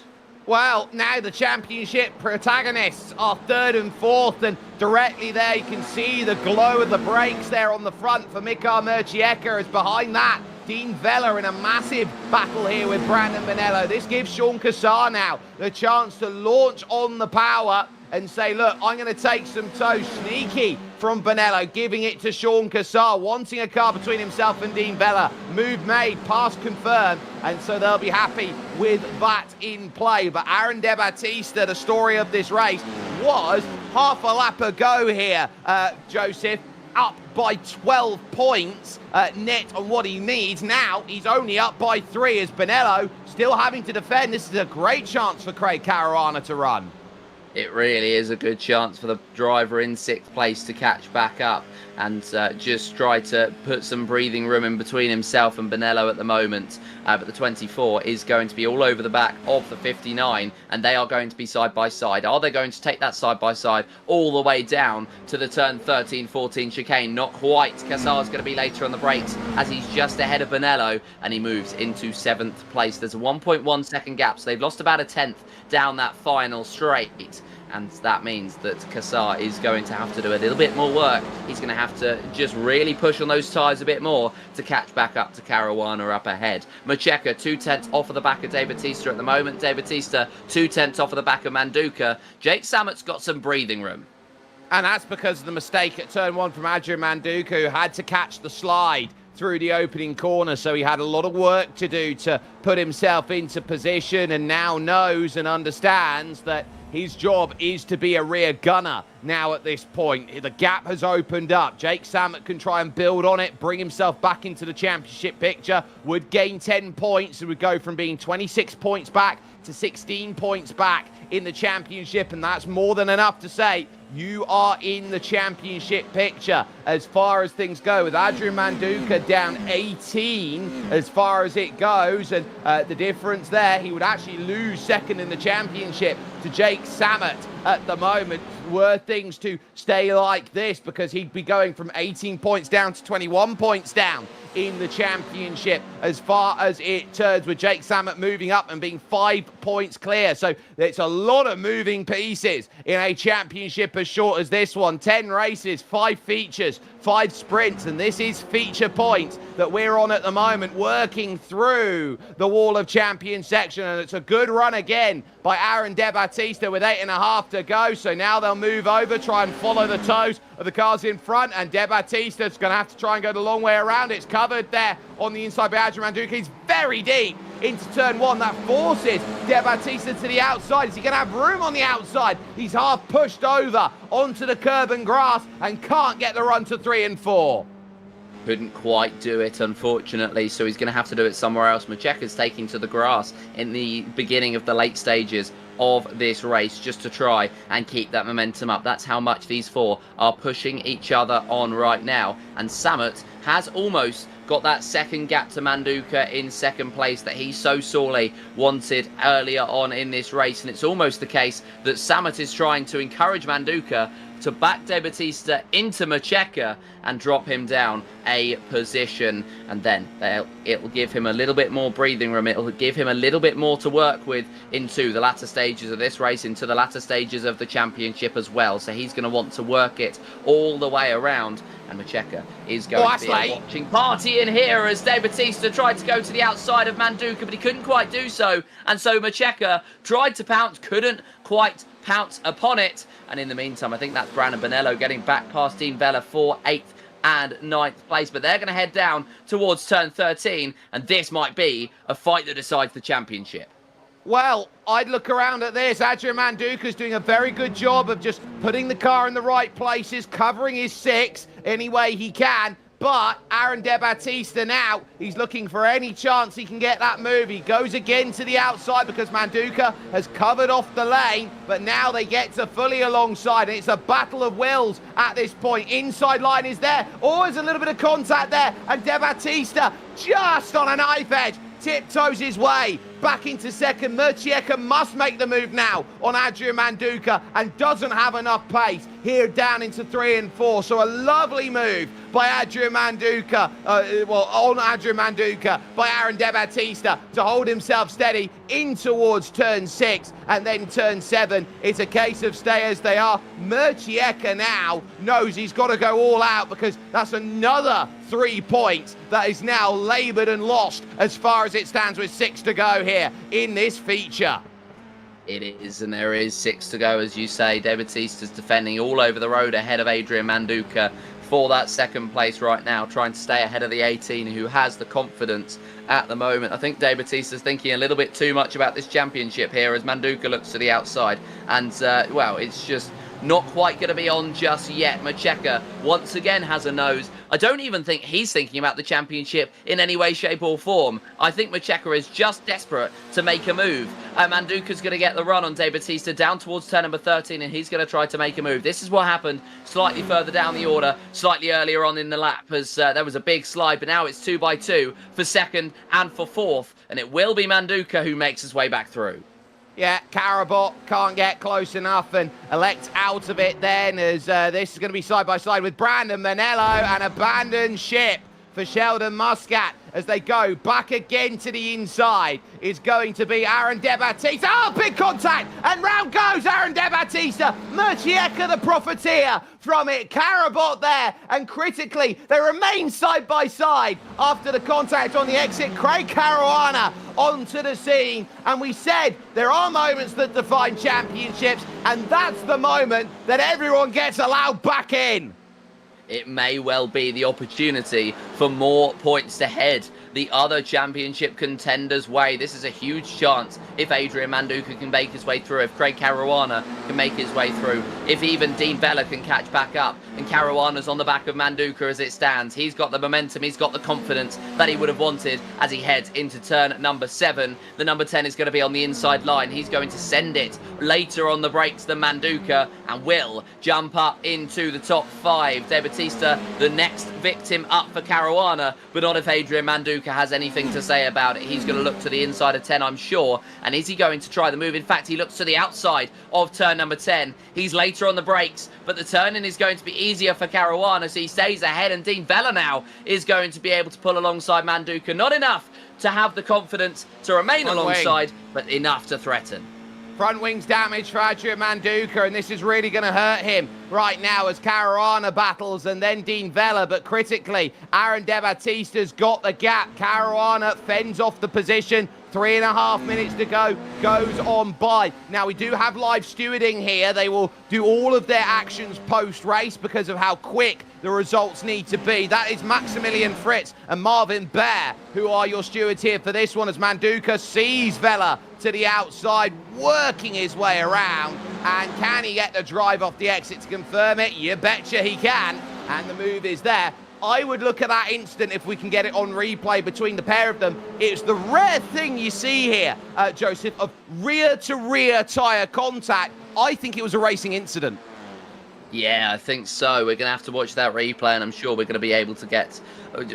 Well, now the championship protagonists are 3rd and 4th, and directly there you can see the glow of the brakes there on the front for Mika Murcieka, as behind that Dean Vella in a massive battle here with Brandon Bonello. This gives Sean Cassar now the chance to launch on the power and say, look, I'm going to take some toes. Sneaky from Bonello, giving it to Sean Cassar, wanting a car between himself and Dean Vella. Move made, pass confirmed, and so they'll be happy with that in play. But Aaron De Battista, the story of this race, was half a lap ago here, Joseph, up by 12 points net on what he needs. Now he's only up by 3 as Bonello still having to defend. This is a great chance for Craig Caruana to run. It really is a good chance for the driver in 6th place to catch back up and just try to put some breathing room in between himself and Bonello at the moment. But the 24 is going to be all over the back of the 59, and they are going to be side by side. Are they going to take that side by side all the way down to the turn 13-14 chicane? Not quite. Cassar's going to be later on the brakes as he's just ahead of Bonello, and he moves into 7th place. There's a 1.1 second gap, so they've lost about a 10th down that final straight. And that means that Cassar is going to have to do a little bit more work. He's going to have to just really push on those tyres a bit more to catch back up to Caruana up ahead. Macheka, 2/10 off of the back of De Battista at the moment. De Battista, 2/10 off of the back of Manduka. Jake Sammet's got some breathing room. And that's because of the mistake at turn 1 from Adrian Manduka, who had to catch the slide through the opening corner, so he had a lot of work to do to put himself into position, and now knows and understands that his job is to be a rear gunner now at this point. The gap has opened up. Jake Sammet can try and build on it, bring himself back into the championship picture, would gain 10 points and would go from being 26 points back to 16 points back in the championship, and that's more than enough to say you are in the championship picture as far as things go, with Adrian Manduka down 18 as far as it goes. And the difference there, he would actually lose second in the championship to Jake Samet at the moment, were things to stay like this, because he'd be going from 18 points down to 21 points down in the championship as far as it turns, with Jake Samet moving up and being 5 points clear. So it's a lot of moving pieces in a championship as short as this one. 10 races, 5 features, 5 sprints, and this is feature points that we're on at the moment, working through the Wall of Champions section. And it's a good run again by Aaron De Battista with 8.5 to go. So now they'll move over, try and follow the toes of the cars in front, and De Battista's going to have to try and go the long way around. It's covered there on the inside by Adrian Manduka. He's very deep into turn 1. That forces De Battista to the outside. Is he going to have room on the outside? He's half pushed over onto the curb and grass and can't get the run to 3 and 4. Couldn't quite do it, unfortunately, so he's going to have to do it somewhere else. Macheca's taking to the grass in the beginning of the late stages of this race just to try and keep that momentum up. That's how much these four are pushing each other on right now. And Samet has almost got that second gap to Manduka in second place that he so sorely wanted earlier on in this race. And it's almost the case that Samet is trying to encourage Manduka to back De Battista into Macheca and drop him down a position, and then it'll give him a little bit more breathing room. It'll give him a little bit more to work with into the latter stages of this race, into the latter stages of the championship as well. So he's going to want to work it all the way around, and Macheca is going to be a watching party in here as De Battista tried to go to the outside of Manduka, but he couldn't quite do so, and so Macheca tried to pounce, couldn't quite pounce upon it. And in the meantime, I think that's Brandon Bonello getting back past Dean Vella for 8th and 9th place, but they're going to head down towards turn 13, and this might be a fight that decides the championship. Well, I'd look around at this. Adrian Manduka's doing a very good job of just putting the car in the right places, covering his 6 any way he can. But Aaron De Battista now, he's looking for any chance he can get that move. He goes again to the outside because Manduka has covered off the lane, but now they get to fully alongside, and it's a battle of wills at this point. Inside line is there. Always a little bit of contact there, and De Battista just on a knife edge tiptoes his way back into second. Macheca must make the move now on Adrian Manduka and doesn't have enough pace here down into 3 and 4. So a lovely move by Adrian Manduka, on Adrian Manduka by Aaron De Battista to hold himself steady in towards turn 6, and then turn 7. It's a case of stay as they are. Macheca now knows he's got to go all out, because that's another 3 points that is now laboured and lost as far as it stands with 6 to go here in this feature. It is, and there is 6 to go, as you say. De Battista's defending all over the road ahead of Adrian Manduka for that second place right now, trying to stay ahead of the 18 who has the confidence at the moment. I think De Battista's thinking a little bit too much about this championship here as Manduka looks to the outside, and well, it's just not quite going to be on just yet. Macheca once again has a nose. I don't even think he's thinking about the championship in any way, shape or form. I think Macheca is just desperate to make a move. Manduka's going to get the run on De Battista down towards turn number 13, and he's going to try to make a move. This is what happened slightly further down the order, slightly earlier on in the lap, as there was a big slide, but now it's 2 by 2 for second and for 4th, and it will be Manduka who makes his way back through. Yeah, Karabot can't get close enough and elects out of it then, as this is going to be side by side with Brandon Bonello, and abandoned ship for Sheldon Muscat as they go back again to the inside. Is going to be Aaron De Battista. Oh, big contact, and round goes Aaron De Battista. Macheca the profiteer from it. Karabot there, and critically, they remain side by side after the contact on the exit. Craig Caruana onto the scene, and we said there are moments that define championships, and that's the moment that everyone gets allowed back in. It may well be the opportunity for more points to head the other championship contenders' way. This is a huge chance if Adrian Manduka can make his way through, if Craig Caruana can make his way through, if even Dean Vella can catch back up, and Caruana's on the back of Manduka as it stands. He's got the momentum, he's got the confidence that he would have wanted as he heads into turn number 7. The number 10 is going to be on the inside line. He's going to send it later on the brakes than Manduka and will jump up into the top 5. De Battista, the next victim up for Caruana, but not if Adrian Manduka has anything to say about it. He's going to look to the inside of 10, I'm sure. And is he going to try the move? In fact, he looks to the outside of turn number 10. He's later on the brakes, but the turning is going to be easier for Caruana, so he stays ahead, and Dean Vella now is going to be able to pull alongside Manduka. Not enough to have the confidence to remain alongside, but enough to threaten. Front wings damage for Adrian Manduka, and this is really going to hurt him right now as Caruana battles and then Dean Vella. But critically, Aaron De Battista's got the gap. Caruana fends off the position. 3.5 minutes to go, goes on by. Now, we do have live stewarding here. They will do all of their actions post-race because of how quick the results need to be. That is Maximilian Fritz and Marvin Bear, who are your stewards here for this one, as Manduka sees Vella to the outside, working his way around. And can he get the drive off the exit to confirm it? You betcha he can. And the move is there. I would look at that instant if we can get it on replay between the pair of them. It's the rare thing you see here, Joseph, of rear-to-rear tyre contact. I think it was a racing incident. Yeah, I think so. We're going to have to watch that replay, and I'm sure we're going to be able to get,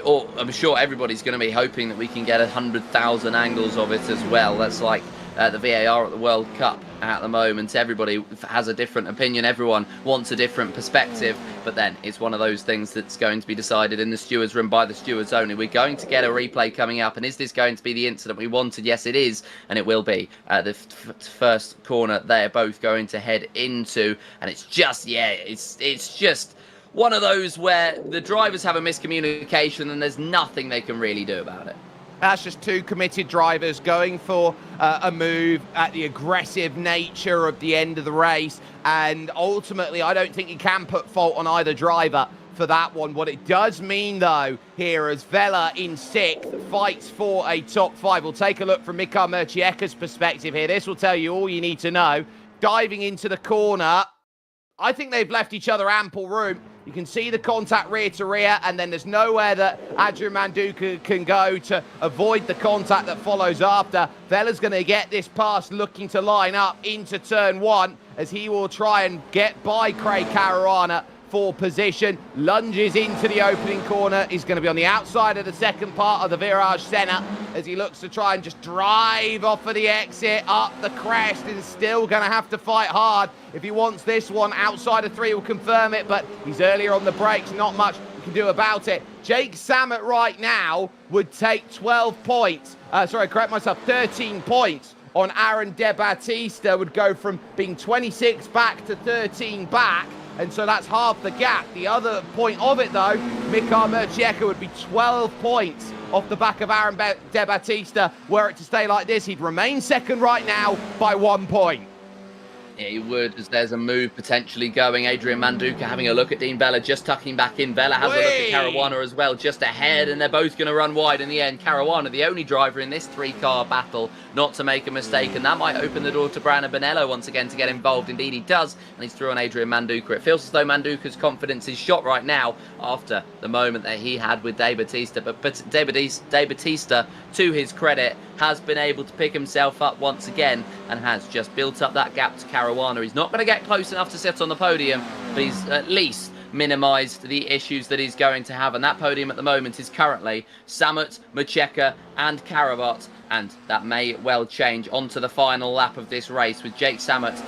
or I'm sure everybody's going to be hoping that we can get 100,000 angles of it as well. That's like the VAR at the World Cup at the moment. Everybody has a different opinion. Everyone wants a different perspective. But then it's one of those things that's going to be decided in the stewards room by the stewards only. We're going to get a replay coming up. And is this going to be the incident we wanted? Yes, it is. And it will be. The first corner they're both going to head into. And it's just, yeah, it's just one of those where the drivers have a miscommunication and there's nothing they can really do about it. That's just two committed drivers going for a move at the aggressive nature of the end of the race. And ultimately, I don't think you can put fault on either driver for that one. What it does mean, though, here as Vella in 6th fights for a top 5. We'll take a look from Mika Mercieka's perspective here. This will tell you all you need to know. Diving into the corner, I think they've left each other ample room. You can see the contact rear to rear, and then there's nowhere that Adrian Manduka can go to avoid the contact that follows after. Vella's going to get this pass looking to line up into turn 1 as he will try and get by Craig Caruana for position. Lunges into the opening corner. He's going to be on the outside of the second part of the Virage Senna as he looks to try and just drive off of the exit up the crest, and still going to have to fight hard if he wants this one. Outside of 3 will confirm it, but he's earlier on the brakes. Not much you can do about it. Jake Samet right now would take 12 points. 13 points on Aaron De Battista. Would go from being 26 back to 13 back. And so that's half the gap. The other point of it, though, Mika Mercieka would be 12 points off the back of Aaron De Battista. Were it to stay like this, he'd remain second right now by 1 point. Yeah, he would, as there's a move potentially going. Adrian Manduka having a look at Dean Vella, just tucking back in. Vella has a look at Caruana as well, just ahead, and they're both going to run wide in the end. Caruana, the only driver in this 3-car battle not to make a mistake, and that might open the door to Brandon Bonello once again to get involved. Indeed, he does, and he's through on Adrian Manduka. It feels as though Manduka's confidence is shot right now after the moment that he had with De Battista. But De Battista, to his credit, has been able to pick himself up once again and has just built up that gap to Caruana. He's not going to get close enough to sit on the podium, but he's at least minimised the issues that he's going to have. And that podium at the moment is currently Samet, Mercieka and Karabot. And that may well change onto the final lap of this race, with Jake Samet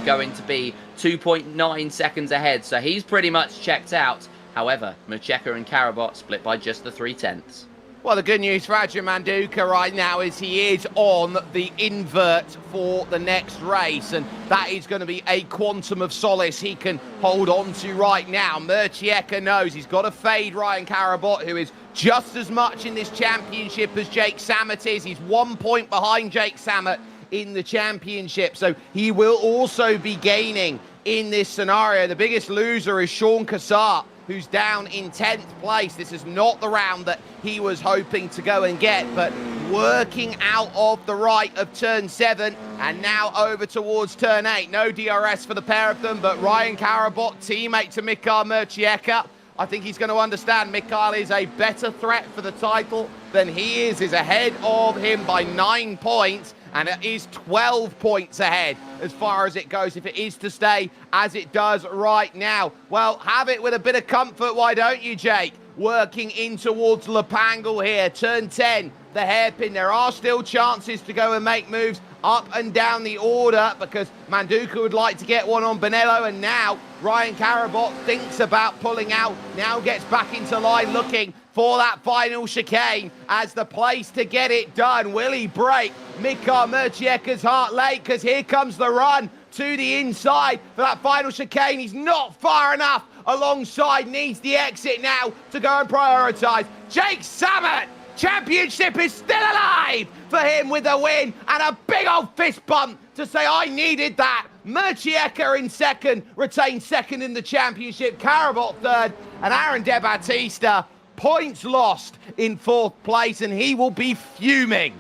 going to be 2.9 seconds ahead. So he's pretty much checked out. However, Mercieka and Karabot split by just the 0.3. Well, the good news for Adrian Manduka right now is he is on the invert for the next race, and that is going to be a quantum of solace he can hold on to right now. Mercieka knows he's got to fade Ryan Karabot, who is just as much in this championship as Jake Samet is. He's 1 point behind Jake Samet in the championship, so he will also be gaining in this scenario. The biggest loser is Sean Cassart who's down in 10th place. This is not the round that he was hoping to go and get, but working out of the right of turn 7 and now over towards turn 8. No DRS for the pair of them, but Ryan Karabot, teammate to Mikhail Murchieka. I think he's going to understand Mikhail is a better threat for the title than he is ahead of him by 9 points, and it is 12 points ahead as far as it goes if it is to stay as it does right now. Well, have it with a bit of comfort, why don't you, Jake? Working in towards Lepangle here, turn 10, the hairpin. There are still chances to go and make moves up and down the order because Manduka would like to get one on Bonello, and now Ryan Karabot thinks about pulling out, now gets back into line looking for that final chicane as the place to get it done. Will he break Mikhail Murchieka's heart late? Because here comes the run to the inside for that final chicane. He's not far enough alongside, needs the exit now to go and prioritise. Jake Samet, championship is still alive for him with a win and a big old fist bump to say, I needed that. Murchieka in second, retains second in the championship. Karabot third, and Aaron De Battista, points lost in 4th place, and he will be fuming.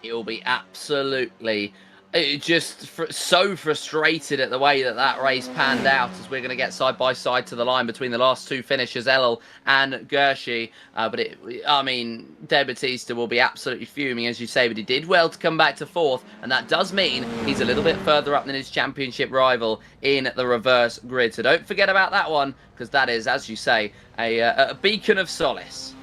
He'll be absolutely so frustrated at the way that race panned out, as we're going to get side by side to the line between the last 2 finishers, Ellel and Gershi. De Battista will be absolutely fuming, as you say, but he did well to come back to 4th, and that does mean he's a little bit further up than his championship rival in the reverse grid. So don't forget about that one, because that is, as you say, a beacon of solace.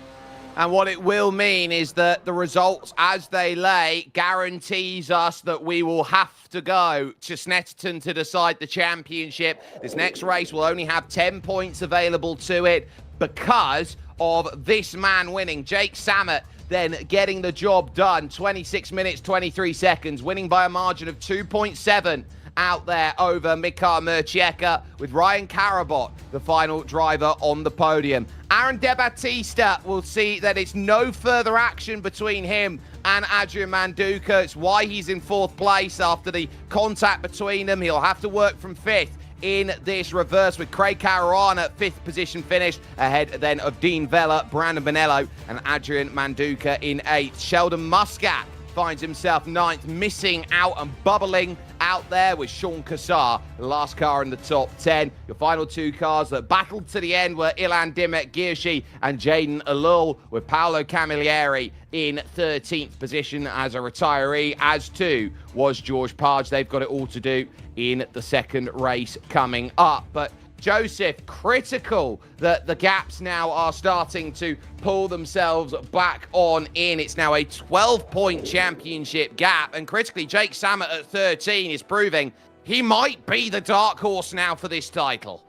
And what it will mean is that the results as they lay guarantees us that we will have to go to Snetterton to decide the championship. This next race will only have 10 points available to it because of this man winning. Jake Samet then getting the job done. 26 minutes, 23 seconds, winning by a margin of 2.7 out there over Mikhail Murchieka, with Ryan Karabot, the final driver, on the podium. Aaron De Battista will see that it's no further action between him and Adrian Manduka. It's why he's in 4th place after the contact between them. He'll have to work from 5th in this reverse, with Craig Caruana at 5th position finish, ahead then of Dean Vella, Brandon Bonello, and Adrian Manduka in 8th. Sheldon Muscat finds himself 9th, missing out and bubbling out there with Sean Kassar, the last car in the top 10. Your final 2 cars that battled to the end were Ilan Dimek Girshi and Jaden Alul, with Paolo Camilleri in 13th position as a retiree, as too was George Page. They've got it all to do in the second race coming up. But Joseph, critical that the gaps now are starting to pull themselves back on in. It's now a 12-point championship gap, and critically, Jake Samet at 13 is proving he might be the dark horse now for this title.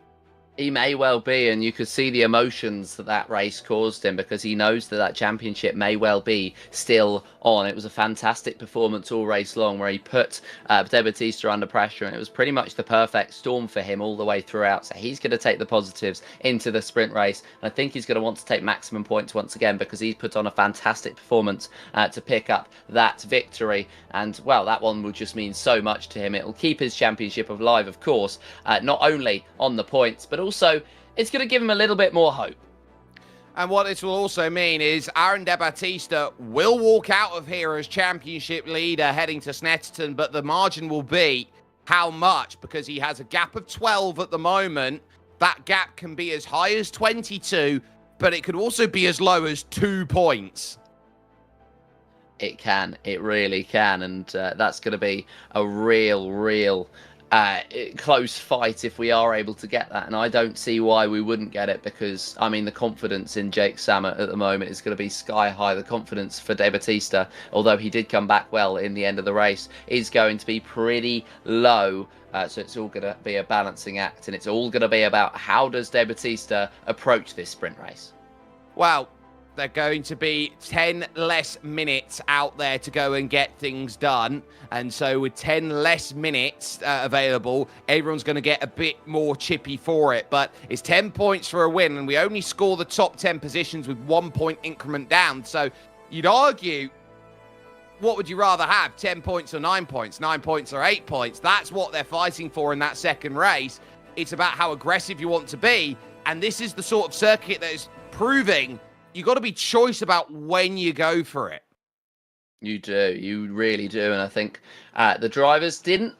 He may well be, and you could see the emotions that race caused him, because he knows that championship may well be still on. It was a fantastic performance all race long, where he put De Battista under pressure, and it was pretty much the perfect storm for him all the way throughout. So he's going to take the positives into the sprint race, and I think he's going to want to take maximum points once again, because he's put on a fantastic performance to pick up that victory. And, well, that one will just mean so much to him. It will keep his championship alive, of course, not only on the points, but also it's going to give him a little bit more hope. And what this will also mean is Aaron De Battista will walk out of here as championship leader heading to Snetterton, but the margin will be how much, because he has a gap of 12 at the moment. That gap can be as high as 22, but it could also be as low as 2 points. It can. It really can. And that's going to be a real close fight if we are able to get that. And I don't see why we wouldn't get it, because, I mean, the confidence in Jake Samet at the moment is going to be sky high. The confidence for De Battista, although he did come back well in the end of the race, is going to be pretty low. So it's all going to be a balancing act, and it's all going to be about how does De Battista approach this sprint race. Well, they're going to be 10 less minutes out there to go and get things done. And so with 10 less minutes available, everyone's going to get a bit more chippy for it. But it's 10 points for a win, and we only score the top 10 positions with 1 point increment down. So you'd argue, what would you rather have, 10 points or 9 points? 9 points or 8 points? That's what they're fighting for in that second race. It's about how aggressive you want to be. And this is the sort of circuit that is proving you got to be choice about when you go for it. You do. You really do. And I think the drivers didn't.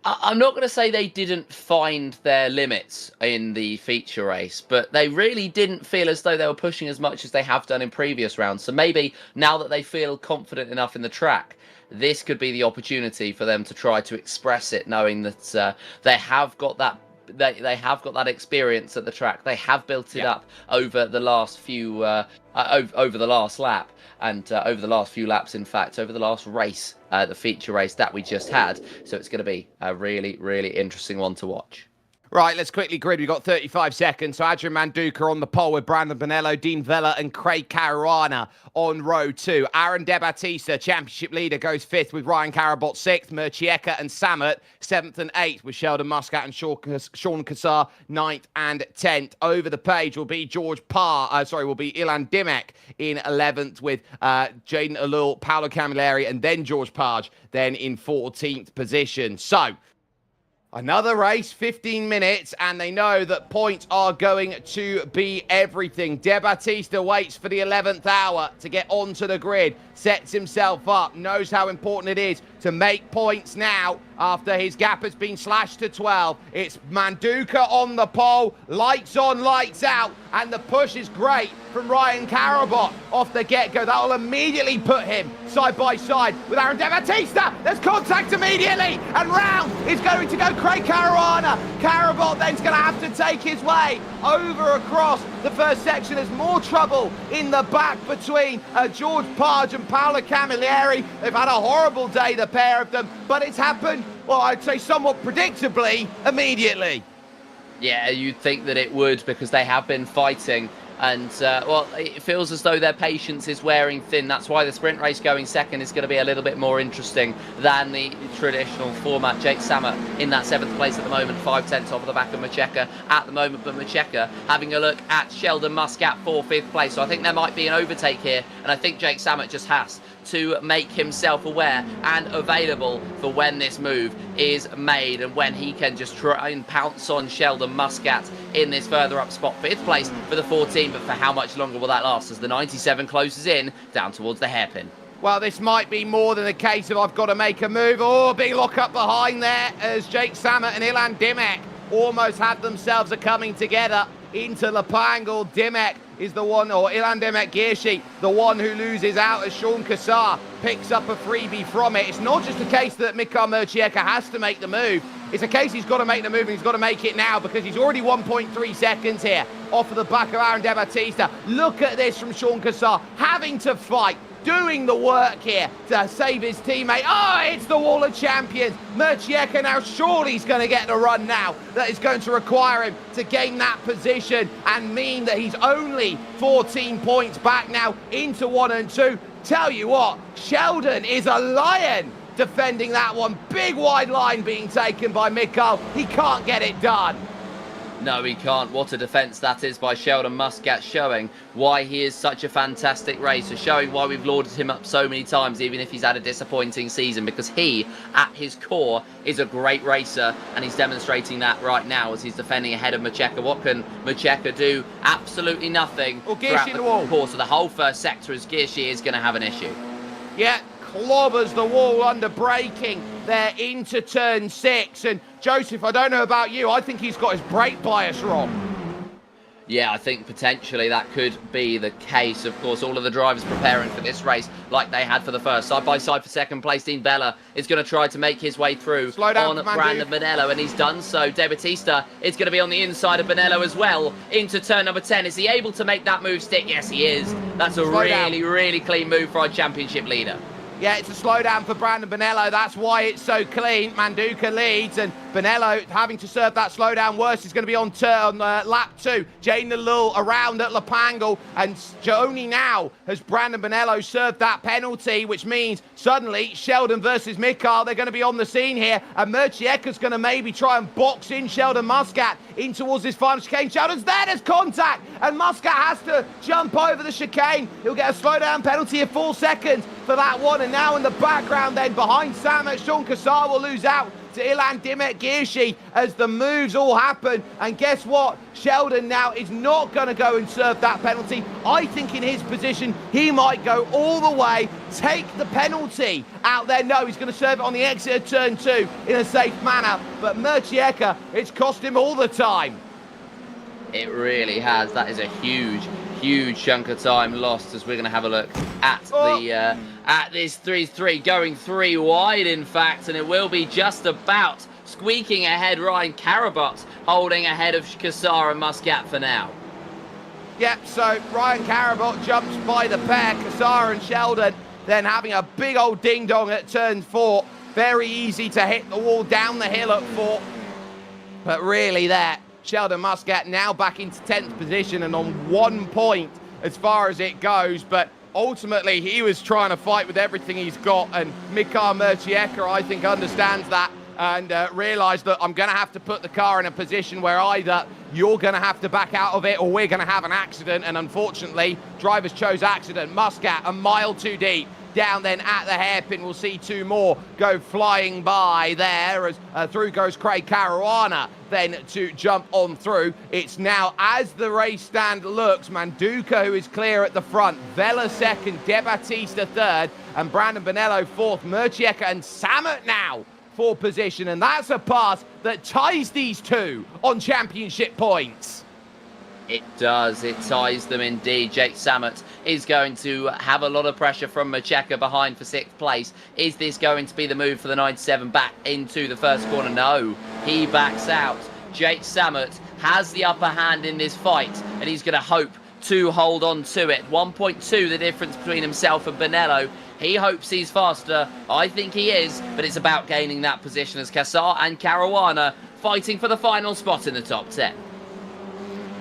I'm not going to say they didn't find their limits in the feature race, but they really didn't feel as though they were pushing as much as they have done in previous rounds. So maybe now that they feel confident enough in the track, this could be the opportunity for them to try to express it, knowing that they have got that. They have got that experience at the track. They have built it up over the last few, over the last lap, and over the last few laps, in fact, over the last race, the feature race that we just had. So it's going to be a really, really interesting one to watch. Right, let's quickly grid. We've got 35 seconds. So Adrian Manduka on the pole with Brandon Bonello, Dean Vella and Craig Caruana on row 2. Aaron De Battista, championship leader, goes 5th with Ryan Carabot 6th. Murcieka and Samet 7th and 8th with Sheldon Muscat and Sean Kassar 9th and 10th. Over the page will be will be Ilan Dimek in 11th with Jaden Alul, Paolo Camilleri and then George Page then in 14th position. So another race, 15 minutes, and they know that points are going to be everything. De Battista waits for the 11th hour to get onto the grid, sets himself up, knows how important it is to make points now after his gap has been slashed to 12. It's Manduka on the pole, lights on, lights out, and the push is great from Ryan Carabot off the get-go. That will immediately put him side by side with Aaron De Battista. There's contact immediately, and round is going to go Craig Caruana. Carabot then's going to have to take his way over across the first section. There's more trouble in the back between George Page and Paolo Camilleri. They've had a horrible day, the pair of them, but it's happened, well, I'd say somewhat predictably, immediately. Yeah, you'd think that it would, because they have been fighting. And, well, it feels as though their patience is wearing thin. That's why the sprint race going second is going to be a little bit more interesting than the traditional format. Jake Samet in that 7th place at the moment, 5/10 off the back of Murcieka at the moment. But Murcieka having a look at Sheldon Muscat for 5th place. So I think there might be an overtake here. And I think Jake Samet just has to make himself aware and available for when this move is made and when he can just try and pounce on Sheldon Muscat in this further up spot. 5th place for the 14, but for how much longer will that last as the 97 closes in down towards the hairpin? Well, this might be more than a case of I've got to make a move. Oh, big lock up behind there as Jake Samet and Ilan Dimek almost had themselves a coming together into Lapangle. Dimek is the one, or Ilan Dimek Gearsheet, the one who loses out as Sean Kassar picks up a freebie from it. It's not just a case that Mikhail Murcieka has to make the move. It's a case he's got to make the move, and he's got to make it now, because he's already 1.3 seconds here off of the back of Aaron De Battista. Look at this from Sean Kassar, having to fight, doing the work here to save his teammate. Oh, it's the Wall of Champions. Murcieka now surely he's going to get the run now that is going to require him to gain that position and mean that he's only 14 points back now into 1 and 2. Tell you what, Sheldon is a lion defending that one. Big wide line being taken by Mikhail. He can't get it done. No, he can't. What a defence that is by Sheldon Muscat, showing why he is such a fantastic racer, showing why we've lauded him up so many times, even if he's had a disappointing season, because he, at his core, is a great racer, and he's demonstrating that right now as he's defending ahead of Murcieka. What can Murcieka do? Absolutely nothing. Well, throughout the course of the whole first sector, as Gearsheet is going to have an issue. Yeah, clobbers the wall under braking there into turn 6. And Joseph, I don't know about you, I think he's got his brake bias wrong. Yeah, I think potentially that could be the case. Of course, all of the drivers preparing for this race like they had for the first. Side by side for second place, Dean Vella is going to try to make his way through on Brandon Bonello, and he's done so. De Battista is going to be on the inside of Bonello as well into turn number 10. Is he able to make that move stick? Yes, he is. That's a really clean move for our championship leader. Yeah, it's a slowdown for Brandon Bonello. That's why it's so clean. Manduka leads, and Bonello having to serve that slowdown worse is going to be on lap 2. Jaden Alul around at Lapangle, and only now has Brandon Bonello served that penalty, which means suddenly Sheldon versus Mikhail, they're going to be on the scene here, and Murcieka's going to maybe try and box in Sheldon Muscat in towards this final chicane. Sheldon's there, there's contact, and Muscat has to jump over the chicane. He'll get a slowdown penalty of 4 seconds for that one, and now in the background then behind Samet, Sean Kassar will lose out to Ilan Girshi as the moves all happen. And guess what? Sheldon now is not going to go and serve that penalty. I think in his position, he might go all the way, take the penalty out there. No, he's going to serve it on the exit of turn 2 in a safe manner. But Murcieka, it's cost him all the time. It really has. That is a huge chunk of time lost, as we're going to have a look at the at this 3-3 going 3 wide, in fact, and it will be just about squeaking ahead. Ryan Karabot holding ahead of Kassar and Muscat for now. Yep, so Ryan Karabot jumps by the pair, Kassar and Sheldon, then having a big old ding-dong at turn 4. Very easy to hit the wall down the hill at 4. But really there, Sheldon Muscat now back into 10th position and on 1 point as far as it goes. But ultimately, he was trying to fight with everything he's got. And Mikhail Murcieka, I think, understands that and realised that I'm going to have to put the car in a position where either you're going to have to back out of it or we're going to have an accident. And unfortunately, drivers chose accident. Muscat a mile too deep. Down then at the hairpin, we'll see 2 more go flying by there as through goes Craig Caruana then to jump on through. It's now, as the race stand looks, Manduka who is clear at the front, Vela second, De Battista third, and Brandon Bonello fourth. Murcieka and Samet now for position, and that's a pass that ties these two on championship points. It does. It ties them indeed. Jake Samet is going to have a lot of pressure from Murcieka behind for 6th place. Is this going to be the move for the 97 back into the first corner? No, he backs out. Jake Samet has the upper hand in this fight, and he's going to hope to hold on to it. 1.2 the difference between himself and Bonello. He hopes he's faster. I think he is, but it's about gaining that position as Kassar and Caruana fighting for the final spot in the top 10.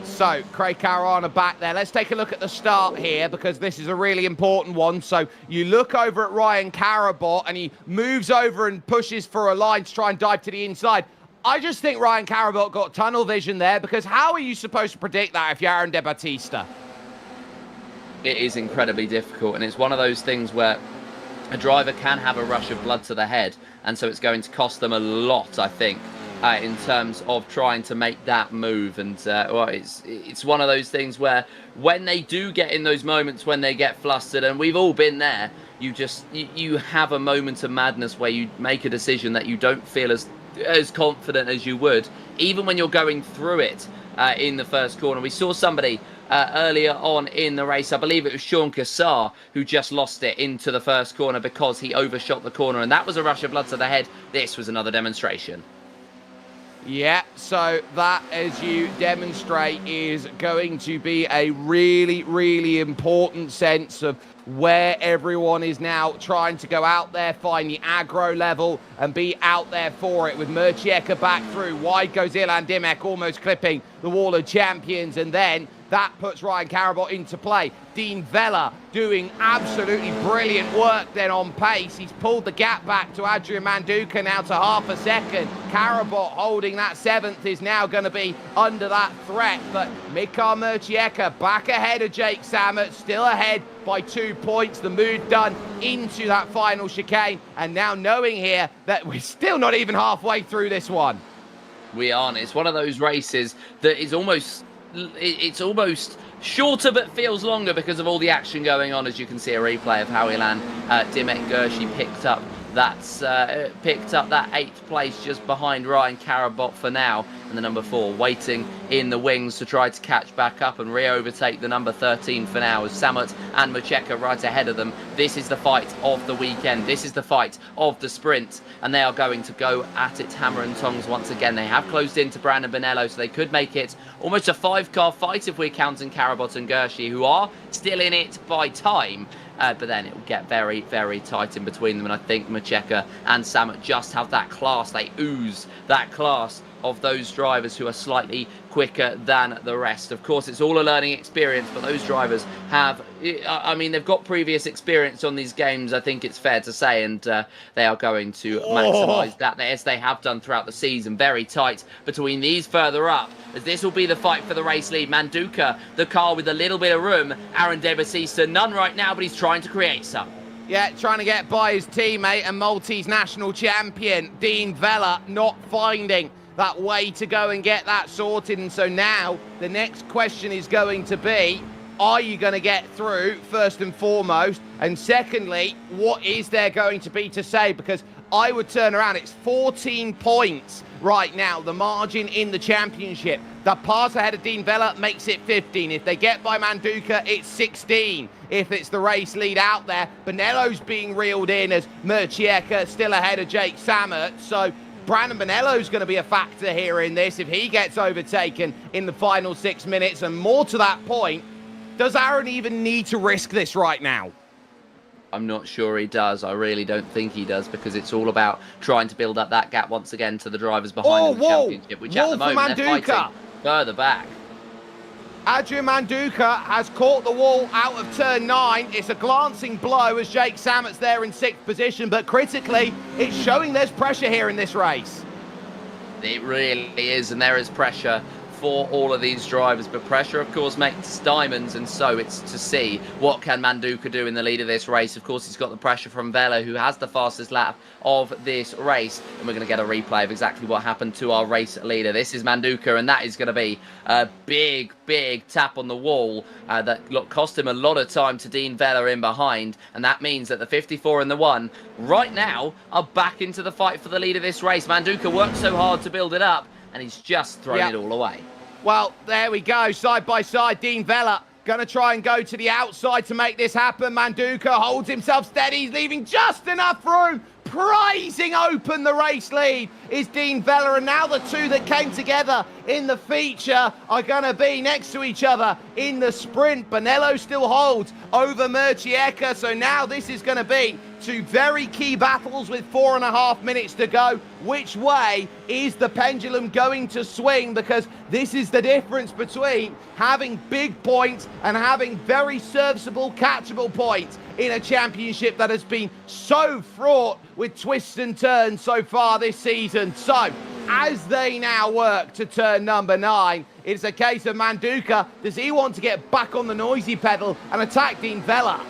So, Craig Caruana back there. Let's take a look at the start here because this is a really important one. So, you look over at Ryan Karabot and he moves over and pushes for a line to try and dive to the inside. I just think Ryan Karabot got tunnel vision there because how are you supposed to predict that if you're Aaron De Battista? It is incredibly difficult, and it's one of those things where a driver can have a rush of blood to the head, and so it's going to cost them a lot, I think. In terms of trying to make that move, and well, it's one of those things where when they do get in those moments when they get flustered, and we've all been there, you have a moment of madness where you make a decision that you don't feel as confident as you would, even when you're going through it in the first corner. We saw somebody earlier on in the race, I believe it was Sean Kassar, who just lost it into the first corner because he overshot the corner, and that was a rush of blood to the head. This was another demonstration. Yeah, so that, as you demonstrate, is going to be a really, really important sense of where everyone is now trying to go out there, find the aggro level and be out there for it. With Murcieka back through, wide goes Ilan Dimek, almost clipping the wall of champions, and then that puts Ryan Karabot into play. Dean Vela doing absolutely brilliant work then on pace. He's pulled the gap back to Adrian Manduka now to half a second. Karabot holding that 7th is now going to be under that threat. But Mikhail Murcieka back ahead of Jake Samet, still ahead by 2 points. The move done into that final chicane. And now knowing here that we're still not even halfway through this one. We aren't. It's one of those races that is almost shorter but feels longer because of all the action going on, as you can see a replay of how Ilan Dimek Girshi picked up that 8th place just behind Ryan Karabot for now, and the number 4 waiting in the wings to try to catch back up and re-overtake the number 13 for now as Samet and Murcieka right ahead of them. This is the fight of the weekend. This is the fight of the sprint, and they are going to go at it hammer and tongs once again. They have closed into Brandon Bonello, so they could make it almost a 5-car fight if we're counting Karabot and Girshi, who are still in it by time. But then it will get very, very tight in between them. And I think Murcieka and Samet just have that class. They ooze that class of those drivers who are slightly quicker than the rest. Of course, it's all a learning experience, but those drivers have, I mean, they've got previous experience on these games, I think it's fair to say, and they are going to maximise that as they have done throughout the season. Very tight between these further up, as this will be the fight for the race lead. Manduka, the car with a little bit of room. Aaron De Battista, none right now, but he's trying to create some. Yeah, trying to get by his teammate and Maltese national champion, Dean Vella, not finding that way to go and get that sorted. And so now the next question is going to be, are you going to get through, first and foremost? And secondly, what is there going to be to say? Because I would turn around. It's 14 points right now, the margin in the championship. The pass ahead of Dean Vella makes it 15. If they get by Manduka, it's 16. If it's the race lead out there, Bonello's being reeled in as Murcieka still ahead of Jake Sammut. So Brandon Bonello's going to be a factor here in this if he gets overtaken in the final 6 minutes. And more to that point, does Aaron even need to risk this right now? I'm not sure he does. I really don't think he does, because it's all about trying to build up that gap once again to the drivers behind in the championship, which at the moment they're fighting further back. Adrian Manduka has caught the wall out of turn 9. It's a glancing blow as Jake Sammut's there in 6th position, but critically, it's showing there's pressure here in this race. It really is, and there is pressure for all of these drivers, but pressure of course makes diamonds, and so it's to see what can Manduka do in the lead of this race. Of course, he's got the pressure from Vella, who has the fastest lap of this race, and we're going to get a replay of exactly what happened to our race leader. This is Manduka, and that is going to be a big tap on the wall that cost him a lot of time to Dean Vella in behind, and that means that the 54 and the 1 right now are back into the fight for the lead of this race. Manduka worked so hard to build it up, and he's just thrown it all away. Well, there we go, side by side. Dean Vella going to try and go to the outside to make this happen. Manduka holds himself steady. He's leaving just enough room. Prizing open the race lead is Dean Vella, and now the two that came together in the feature are going to be next to each other in the sprint. Bonello still holds over Murcieka, so now this is going to be two very key battles with 4.5 minutes to go. Which way is the pendulum going to swing? Because this is the difference between having big points and having very serviceable, catchable points in a championship that has been so fraught with twists and turns so far this season. So, as they now work to turn number 9, it's a case of Manduka. Does he want to get back on the noisy pedal and attack Dean Vella?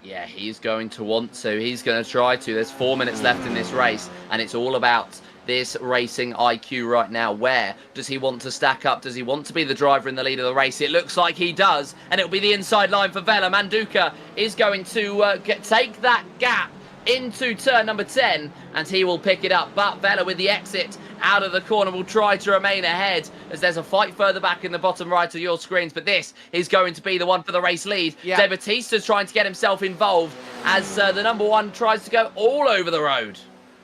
Yeah, he's going to want to. He's going to try to. There's 4 minutes left in this race, and it's all about this racing IQ right now. Where does he want to stack up? Does he want to be the driver in the lead of the race? It looks like he does, and it'll be the inside line for Vella. Manduka is going to take that gap into turn number 10, and he will pick it up. But Vella, with the exit out of the corner, will try to remain ahead, as there's a fight further back in the bottom right of your screens. But this is going to be the one for the race lead. De Batista's trying to get himself involved as the number 1 tries to go all over the road.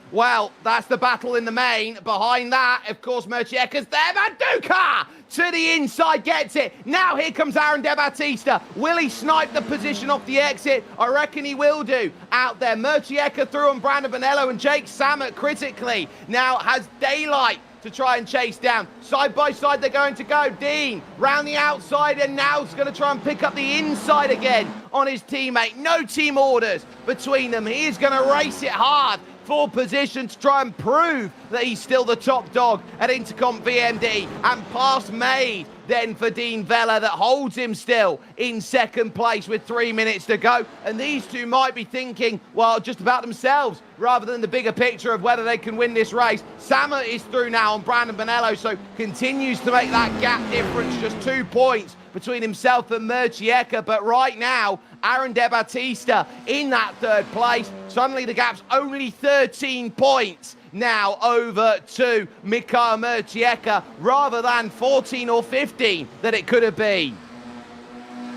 Well, that's the battle in the main. Behind that, of course, Murcieka's there. Manduka to the inside, gets it. Now here comes Aaron De Batista. Will he snipe the position off the exit? I reckon he will do. Out there, Murcieka through on Brandon Bonello, and Jake Sammut critically now has daylight to try and chase down. Side by side they're going to go. Dean round the outside, and now he's going to try and pick up the inside again on his teammate. No team orders between them. He is going to race it hard for position to try and prove that he's still the top dog at Intercomp VMD. And pass made then for Dean Vella that holds him still in 2nd place with 3 minutes to go. And these two might be thinking, well, just about themselves rather than the bigger picture of whether they can win this race. Sammut is through now on Brandon Bonello, so continues to make that gap difference, just 2 points between himself and Murcieka. But right now, Aaron De Batista in that 3rd place. Suddenly the gap's only 13 points now over to Mikael Murcieka, rather than 14 or 15 that it could have been.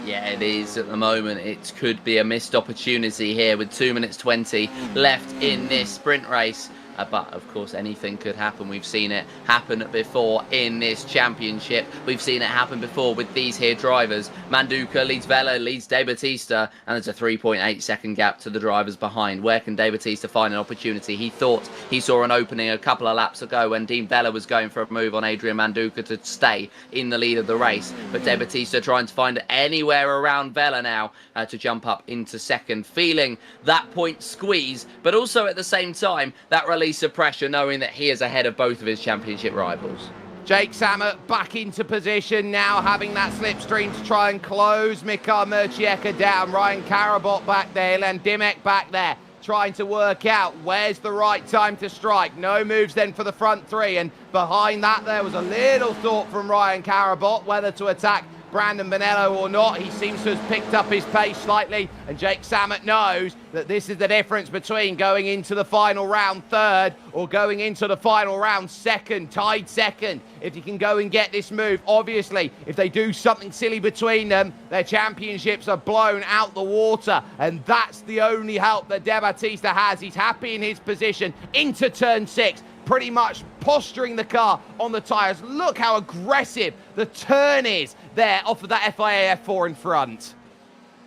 Yeah, it is at the moment. It could be a missed opportunity here with 2 minutes 20 left in this sprint race. But of course anything could happen. We've seen it happen before in this championship. We've seen it happen before with these here drivers. Manduka leads Vella, leads De Batista, and there's a 3.8 second gap to the drivers behind. Where can De Batista find an opportunity? He thought he saw an opening a couple of laps ago when Dean Vella was going for a move on Adrian Manduka to stay in the lead of the race. But De Batista trying to find anywhere around Vella now to jump up into 2nd, feeling that point squeeze, but also at the same time that release of pressure, knowing that he is ahead of both of his championship rivals. Jake Samet back into position now, having that slipstream to try and close Mikhail Murcieka down. Ryan Karabot back there, and Dimek back there, trying to work out where's the right time to strike. No moves then for the front three, and behind that there was a little thought from Ryan Karabot whether to attack Brandon Bonello or not. He seems to have picked up his pace slightly, and Jake Samet knows that this is the difference between going into the final round third or going into the final round second, tied second. If you can go and get this move, obviously, if they do something silly between them, their championships are blown out the water, and that's the only help that De Battista has. He's happy in his position into turn 6, pretty much posturing the car on the tyres. Look how aggressive the turn is there off of that FIA F4 in front.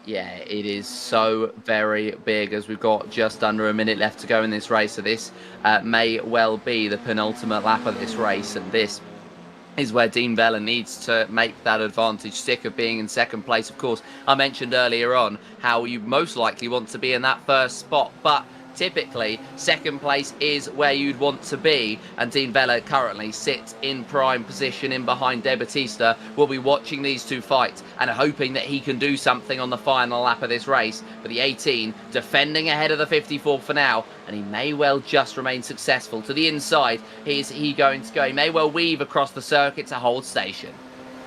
Yeah, it is so very big, as we've got just under a minute left to go in this race. So this may well be the penultimate lap of this race, and this is where Dean Vella needs to make that advantage stick of being in second place. Of course, I mentioned earlier on how you most likely want to be in that first spot, but typically second place is where you'd want to be, and Dean Vella currently sits in prime position in behind De Battista. We'll be watching these two fight and hoping that he can do something on the final lap of this race. But the 18 defending ahead of the 54 for now, and he may well just remain successful. To the inside, is he going to go? He may well weave across the circuit to hold station.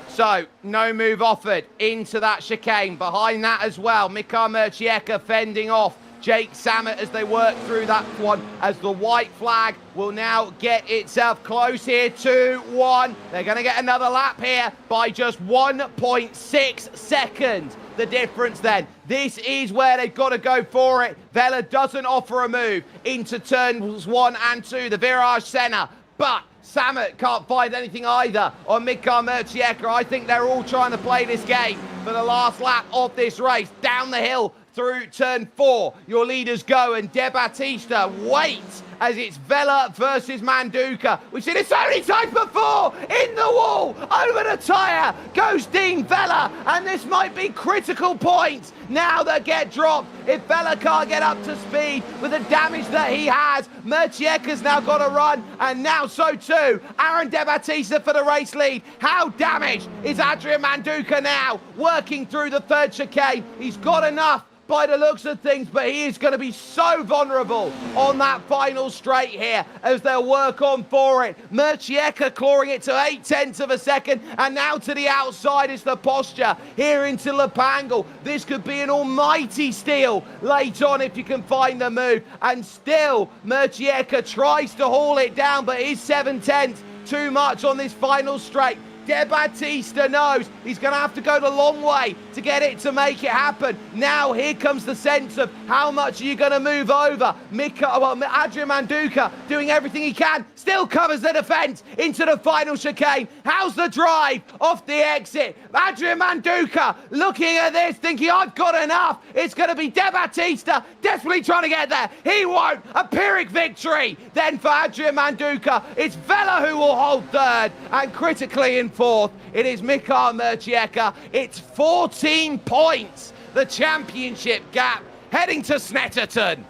So, no move offered into that chicane. Behind that as well, Mikhail Murcieka fending off Jake Samet as they work through that one, as the white flag will now get itself close here. 2-1. They're going to get another lap here by just 1.6 seconds. The difference then. This is where they've got to go for it. Vella doesn't offer a move into turns 1 and 2, the virage center, but Samet can't find anything either on Mikhail Murcieka. I think they're all trying to play this game for the last lap of this race. Down the hill through turn 4, your leaders go, and De Battista waits as it's Vella versus Manduca. We've seen it so many times before. In the wall, over the tyre, goes Dean Vella, and this might be critical points now that get dropped. If Vella can't get up to speed with the damage that he has, Murcieka's now got to run, and now so too Aaron De Battista for the race lead. How damaged is Adrian Manduca now? Working through the third chicane. He's got enough by the looks of things, but he is going to be so vulnerable on that final straight here as they'll work on for it. Murcieka clawing it to 0.8 of a second, and now to the outside is the posture here into Lepangle. This could be an almighty steal late on if you can find the move, and still Murcieka tries to haul it down, but is 0.7 too much on this final straight. De Battista knows he's going to have to go the long way to get it to make it happen. Now here comes the sense of how much are you going to move over. Adrian Manduca doing everything he can, still covers the defence into the final chicane. How's the drive off the exit? Adrian Manduca looking at this, thinking, I've got enough. It's going to be De Battista desperately trying to get there. He won't. A Pyrrhic victory then for Adrian Manduca. It's Vella who will hold third, and critically in fourth, it is Mikhail Murcieka. It's 14 points, the championship gap, heading to Snetterton.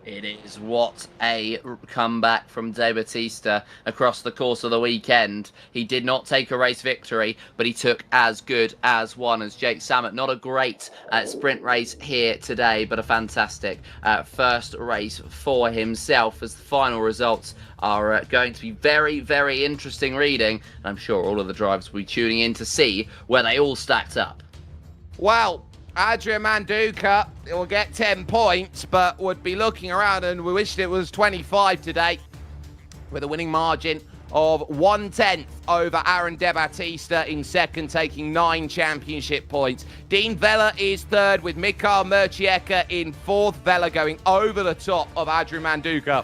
It is what a comeback from De Battista across the course of the weekend. He did not take a race victory, but he took as good as one as Jake Samet. Not a great sprint race here today, but a fantastic first race for himself, as the final results are going to be very, very interesting reading. And I'm sure all of the drivers will be tuning in to see where they all stacked up. Well, Adrian Manduca will get 10 points, but would be looking around, and we wished it was 25 today, with a winning margin of 1/10 over Aaron De Battista in second, taking 9 championship points. Dean Vella is third, with Mikhail Murcieka in fourth. Vella going over the top of Adrian Manduca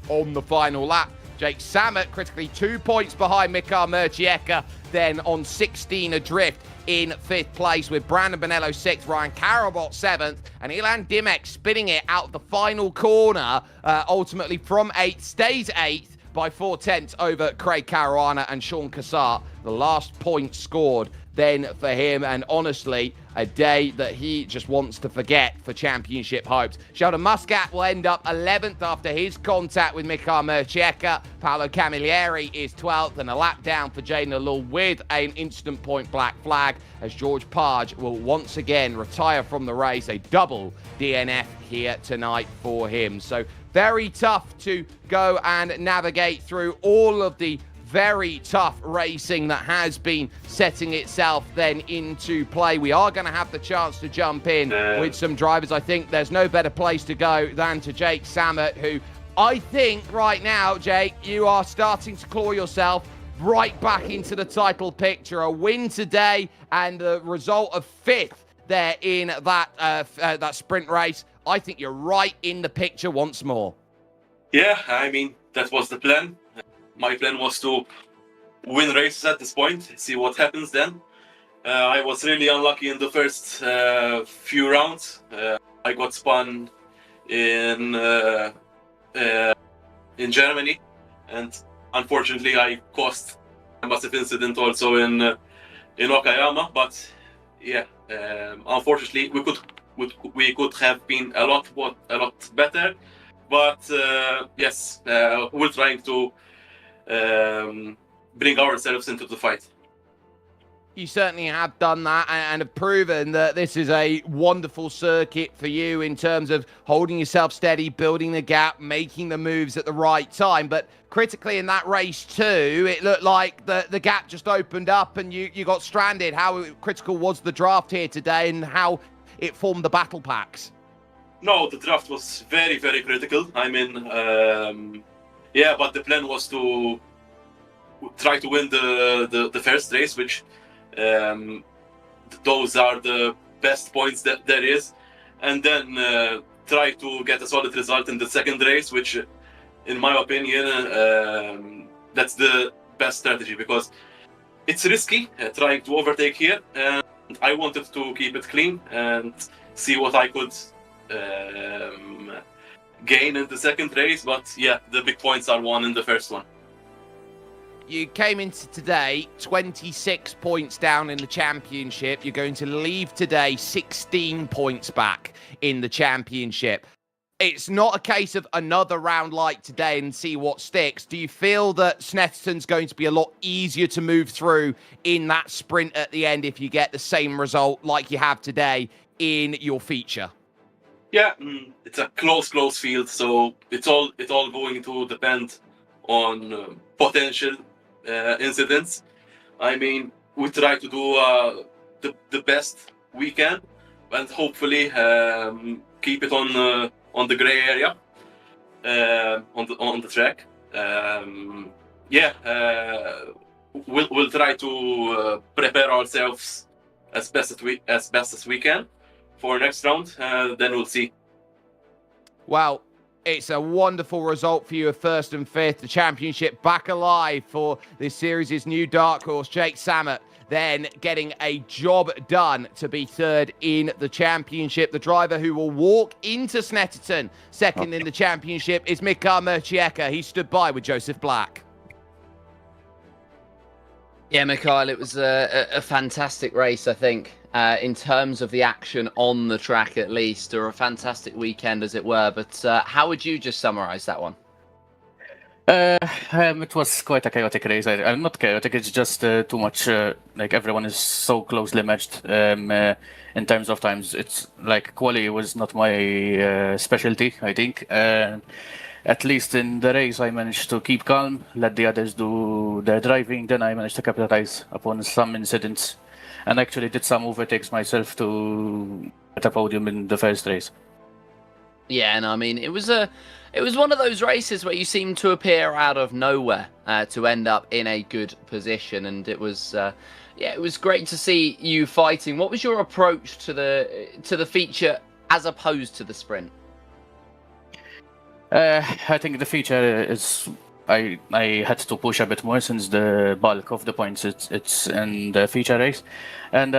on the final lap. Jake Samet critically 2 points behind Mikhail Murcieka, then on 16 adrift in 5th place, with Brandon Bonello 6th, Ryan Karabot 7th, and Ilan Dimek spinning it out of the final corner, ultimately from 8th, stays 8th by 0.4 over Craig Caruana and Sean Cassart. The last point scored then for him, and honestly, a day that he just wants to forget for championship hopes. Sheldon Muscat will end up 11th after his contact with Mikael Mercieka. Paolo Camilleri is 12th, and a lap down for Jaden Alul with an instant point black flag, as George Page will once again retire from the race. A double DNF here tonight for him. So very tough to go and navigate through all of the very tough racing that has been setting itself then into play. We are going to have the chance to jump in with some drivers. I think there's no better place to go than to Jake Samet, who I think right now, Jake, you are starting to claw yourself right back into the title picture. A win today and the result of 5th there in that sprint race. I think you're right in the picture once more. Yeah, I mean, that was the plan. My plan was to win races at this point, see what happens then. I was really unlucky in the first few rounds. I got spun in Germany, and unfortunately I caused a massive incident also in Okayama. But yeah, unfortunately we could have been a lot better. But yes, we're trying to bring ourselves into the fight. You certainly have done that and have proven that this is a wonderful circuit for you in terms of holding yourself steady, building the gap, making the moves at the right time. But critically in that race too, it looked like the gap just opened up and you got stranded. How critical was the draft here today and how it formed the battle packs? No, the draft was very, very critical. I mean, yeah, but the plan was to try to win the first race, which those are the best points that there is, and then try to get a solid result in the second race, which, in my opinion, that's the best strategy, because it's risky trying to overtake here, and I wanted to keep it clean and see what I could gain in the second race. But yeah, the big points are won in the first one. You came into today 26 points down in the championship. You're going to leave today 16 points back in the championship. It's not a case of another round like today and see what sticks. Do you feel that Snetterton's going to be a lot easier to move through in that sprint at the end if you get the same result like you have today in your feature? Yeah, it's a close field, so it's all going to depend on potential incidents. I mean, we try to do the best we can, and hopefully keep it on the gray area, on the track. Yeah, we'll try to prepare ourselves as best as we can for next round. Then we'll see. Well, it's a wonderful result for you of 1st and 5th. The championship back alive for this series' new dark horse, Jake Samet, then getting a job done to be 3rd in the championship. The driver who will walk into Snetterton 2nd in the championship is Mikael Mercieka. He stood by with Joseph Black. Yeah, Mikael, it was a fantastic race, I think, in terms of the action on the track at least, or a fantastic weekend as it were. But how would you just summarise that one? It was quite a chaotic race. I'm not chaotic, it's just too much, like everyone is so closely matched in terms of times. It's like quali was not my specialty, I think. At least in the race, I managed to keep calm, let the others do their driving. Then I managed to capitalize upon some incidents and actually did some overtakes myself to get a podium in the first race. Yeah, and I mean, it was one of those races where you seem to appear out of nowhere to end up in a good position, and it was great to see you fighting. What was your approach to the feature as opposed to the sprint? I think the feature is I had to push a bit more since the bulk of the points it's in the feature race, and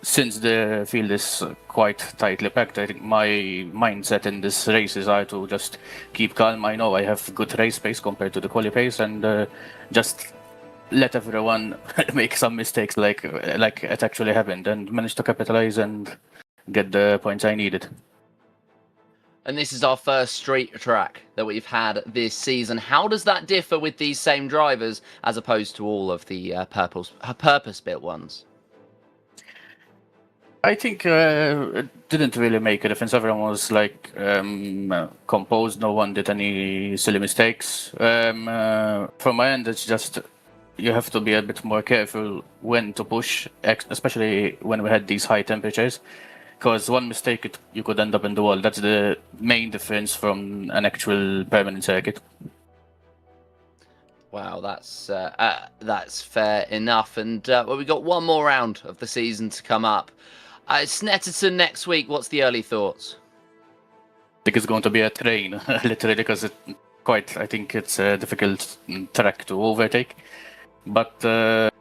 since the field is quite tightly packed, I think my mindset in this race is to just keep calm. I know I have good race pace compared to the quali pace, and just let everyone make some mistakes like it actually happened, and managed to capitalize and get the points I needed. And this is our first street track that we've had this season. How does that differ with these same drivers as opposed to all of the purpose-built ones? I think it didn't really make a difference. Everyone was like composed. No one did any silly mistakes. From my end, it's just you have to be a bit more careful when to push, especially when we had these high temperatures. Because one mistake, you could end up in the wall. That's the main difference from an actual permanent circuit. Wow, that's fair enough. And well, we got one more round of the season to come up. Snetterton next week. What's the early thoughts? I think it's going to be a train, literally, because I think it's a difficult track to overtake. But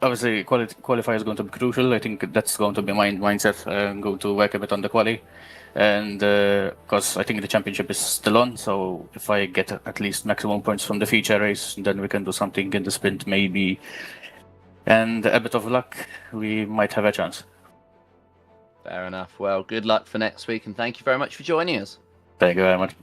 obviously, qualify is going to be crucial. I think that's going to be my mindset. I'm going to work a bit on the quali. And because I think the championship is still on, so if I get at least maximum points from the feature race, then we can do something in the sprint maybe. And a bit of luck, we might have a chance. Fair enough. Well, good luck for next week, and thank you very much for joining us. Thank you very much.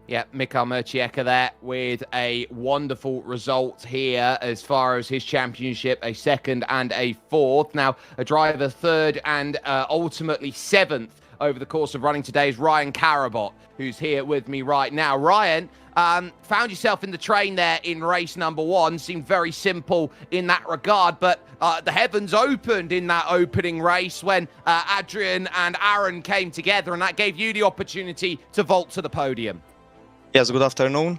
Yeah, Mikael Mercieka there with a wonderful result here as far as his championship, a second and a fourth. Now, a driver third and ultimately seventh over the course of running today is Ryan Karabot, who's here with me right now. Ryan, found yourself in the train there in race number one. Seemed very simple in that regard, but the heavens opened in that opening race when Adrian and Aaron came together, and that gave you the opportunity to vault to the podium. Yes, good afternoon.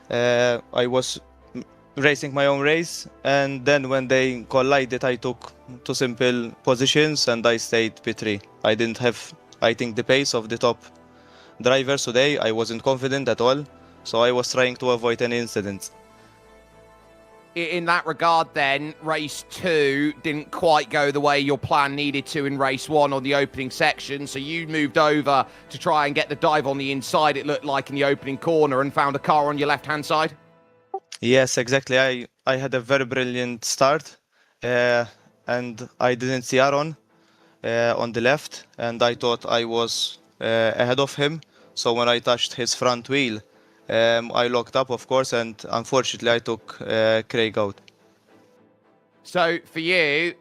I was racing my own race, and then when they collided, I took two simple positions and I stayed P3. I didn't have, I think, the pace of the top drivers today. I wasn't confident at all, so I was trying to avoid any incidents. In that regard, then, race two didn't quite go the way your plan needed to in race one on the opening section. So you moved over to try and get the dive on the inside, it looked like, in the opening corner, and found a car on your left-hand side? Yes, exactly. I had a very brilliant start, and I didn't see Aaron on the left, and I thought I was ahead of him. So when I touched his front wheel, I locked up, of course, and unfortunately I took Craig out. So for you,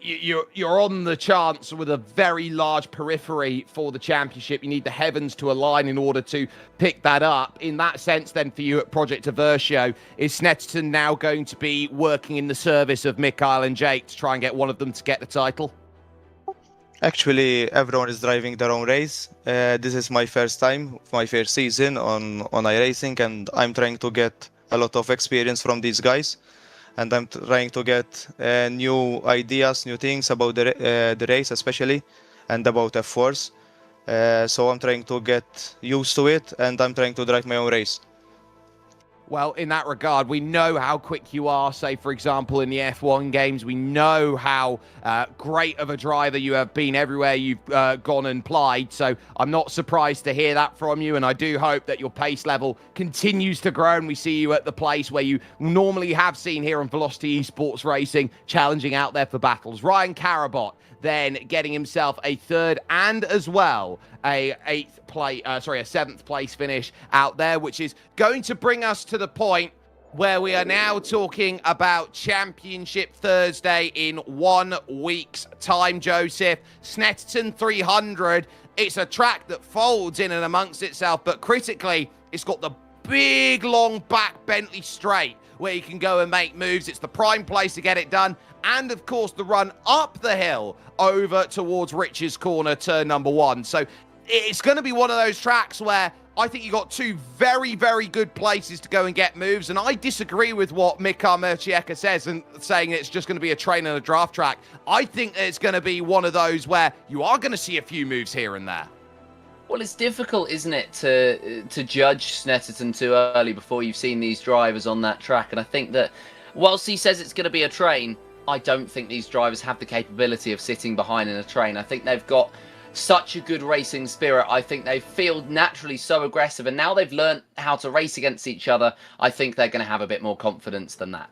you're on the chance with a very large periphery for the championship. You need the heavens to align in order to pick that up. In that sense, then, for you at Project Aversio, is Snetterton now going to be working in the service of Mikael and Jake to try and get one of them to get the title? Actually, everyone is driving their own race. This is my first time, my first season on iRacing, and I'm trying to get a lot of experience from these guys. And I'm trying to get new ideas, new things about the race, especially, and about F4s. So I'm trying to get used to it, and I'm trying to drive my own race. Well, in that regard, we know how quick you are, say, for example, in the F1 games. We know how great of a driver you have been everywhere you've gone and played. So I'm not surprised to hear that from you. And I do hope that your pace level continues to grow and we see you at the place where you normally have seen here on Velocity Esports Racing, challenging out there for battles. Ryan Karabot then getting himself a third and as well a seventh place finish out there, which is going to bring us to the point where we are now talking about Championship Thursday in 1 week's time, Joseph. Snetterton 300, it's a track that folds in and amongst itself, but critically, it's got the big, long back Bentley straight where you can go and make moves. It's the prime place to get it done. And, of course, the run up the hill over towards Rich's Corner, turn number one. So it's going to be one of those tracks where I think you got two very, very good places to go and get moves. And I disagree with what Mikael Mercieka says and saying it's just going to be a train and a draft track. I think it's going to be one of those where you are going to see a few moves here and there. Well, it's difficult, isn't it, to judge Snetterton too early before you've seen these drivers on that track. And I think that whilst he says it's going to be a train, I don't think these drivers have the capability of sitting behind in a train. I think they've got such a good racing spirit. I think they feel naturally so aggressive, and now they've learned how to race against each other. I think they're going to have a bit more confidence than that.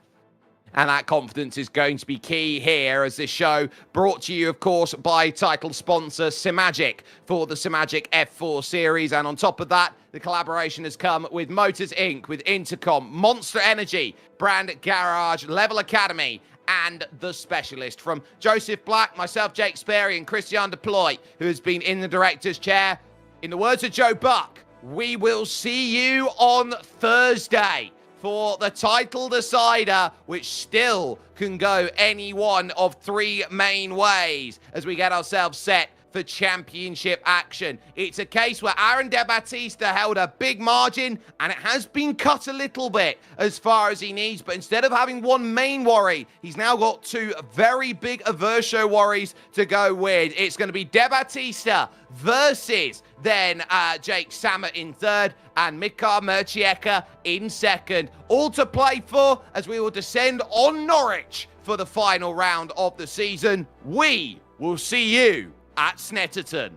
And that confidence is going to be key here, as this show brought to you, of course, by title sponsor SIMAGIC for the SIMAGIC F4 series. And on top of that, the collaboration has come with Motors Inc., with Intercomp, Monster Energy, Brand Garage, Level Academy, and The Specialist. From Joseph Black, myself, Jake Sperry, and Christian Deploy, who has been in the director's chair. In the words of Joe Buck, we will see you on Thursday for the title decider, which still can go any one of three main ways as we get ourselves set for championship action. It's a case where Aaron De Battista held a big margin, and it has been cut a little bit as far as he needs, but instead of having one main worry, he's now got two very big Averso worries to go with. It's going to be De Battista versus then Jake Sammer in third and Mika Mercieka in second. All to play for as we will descend on Norwich for the final round of the season. We will see you at Snetterton.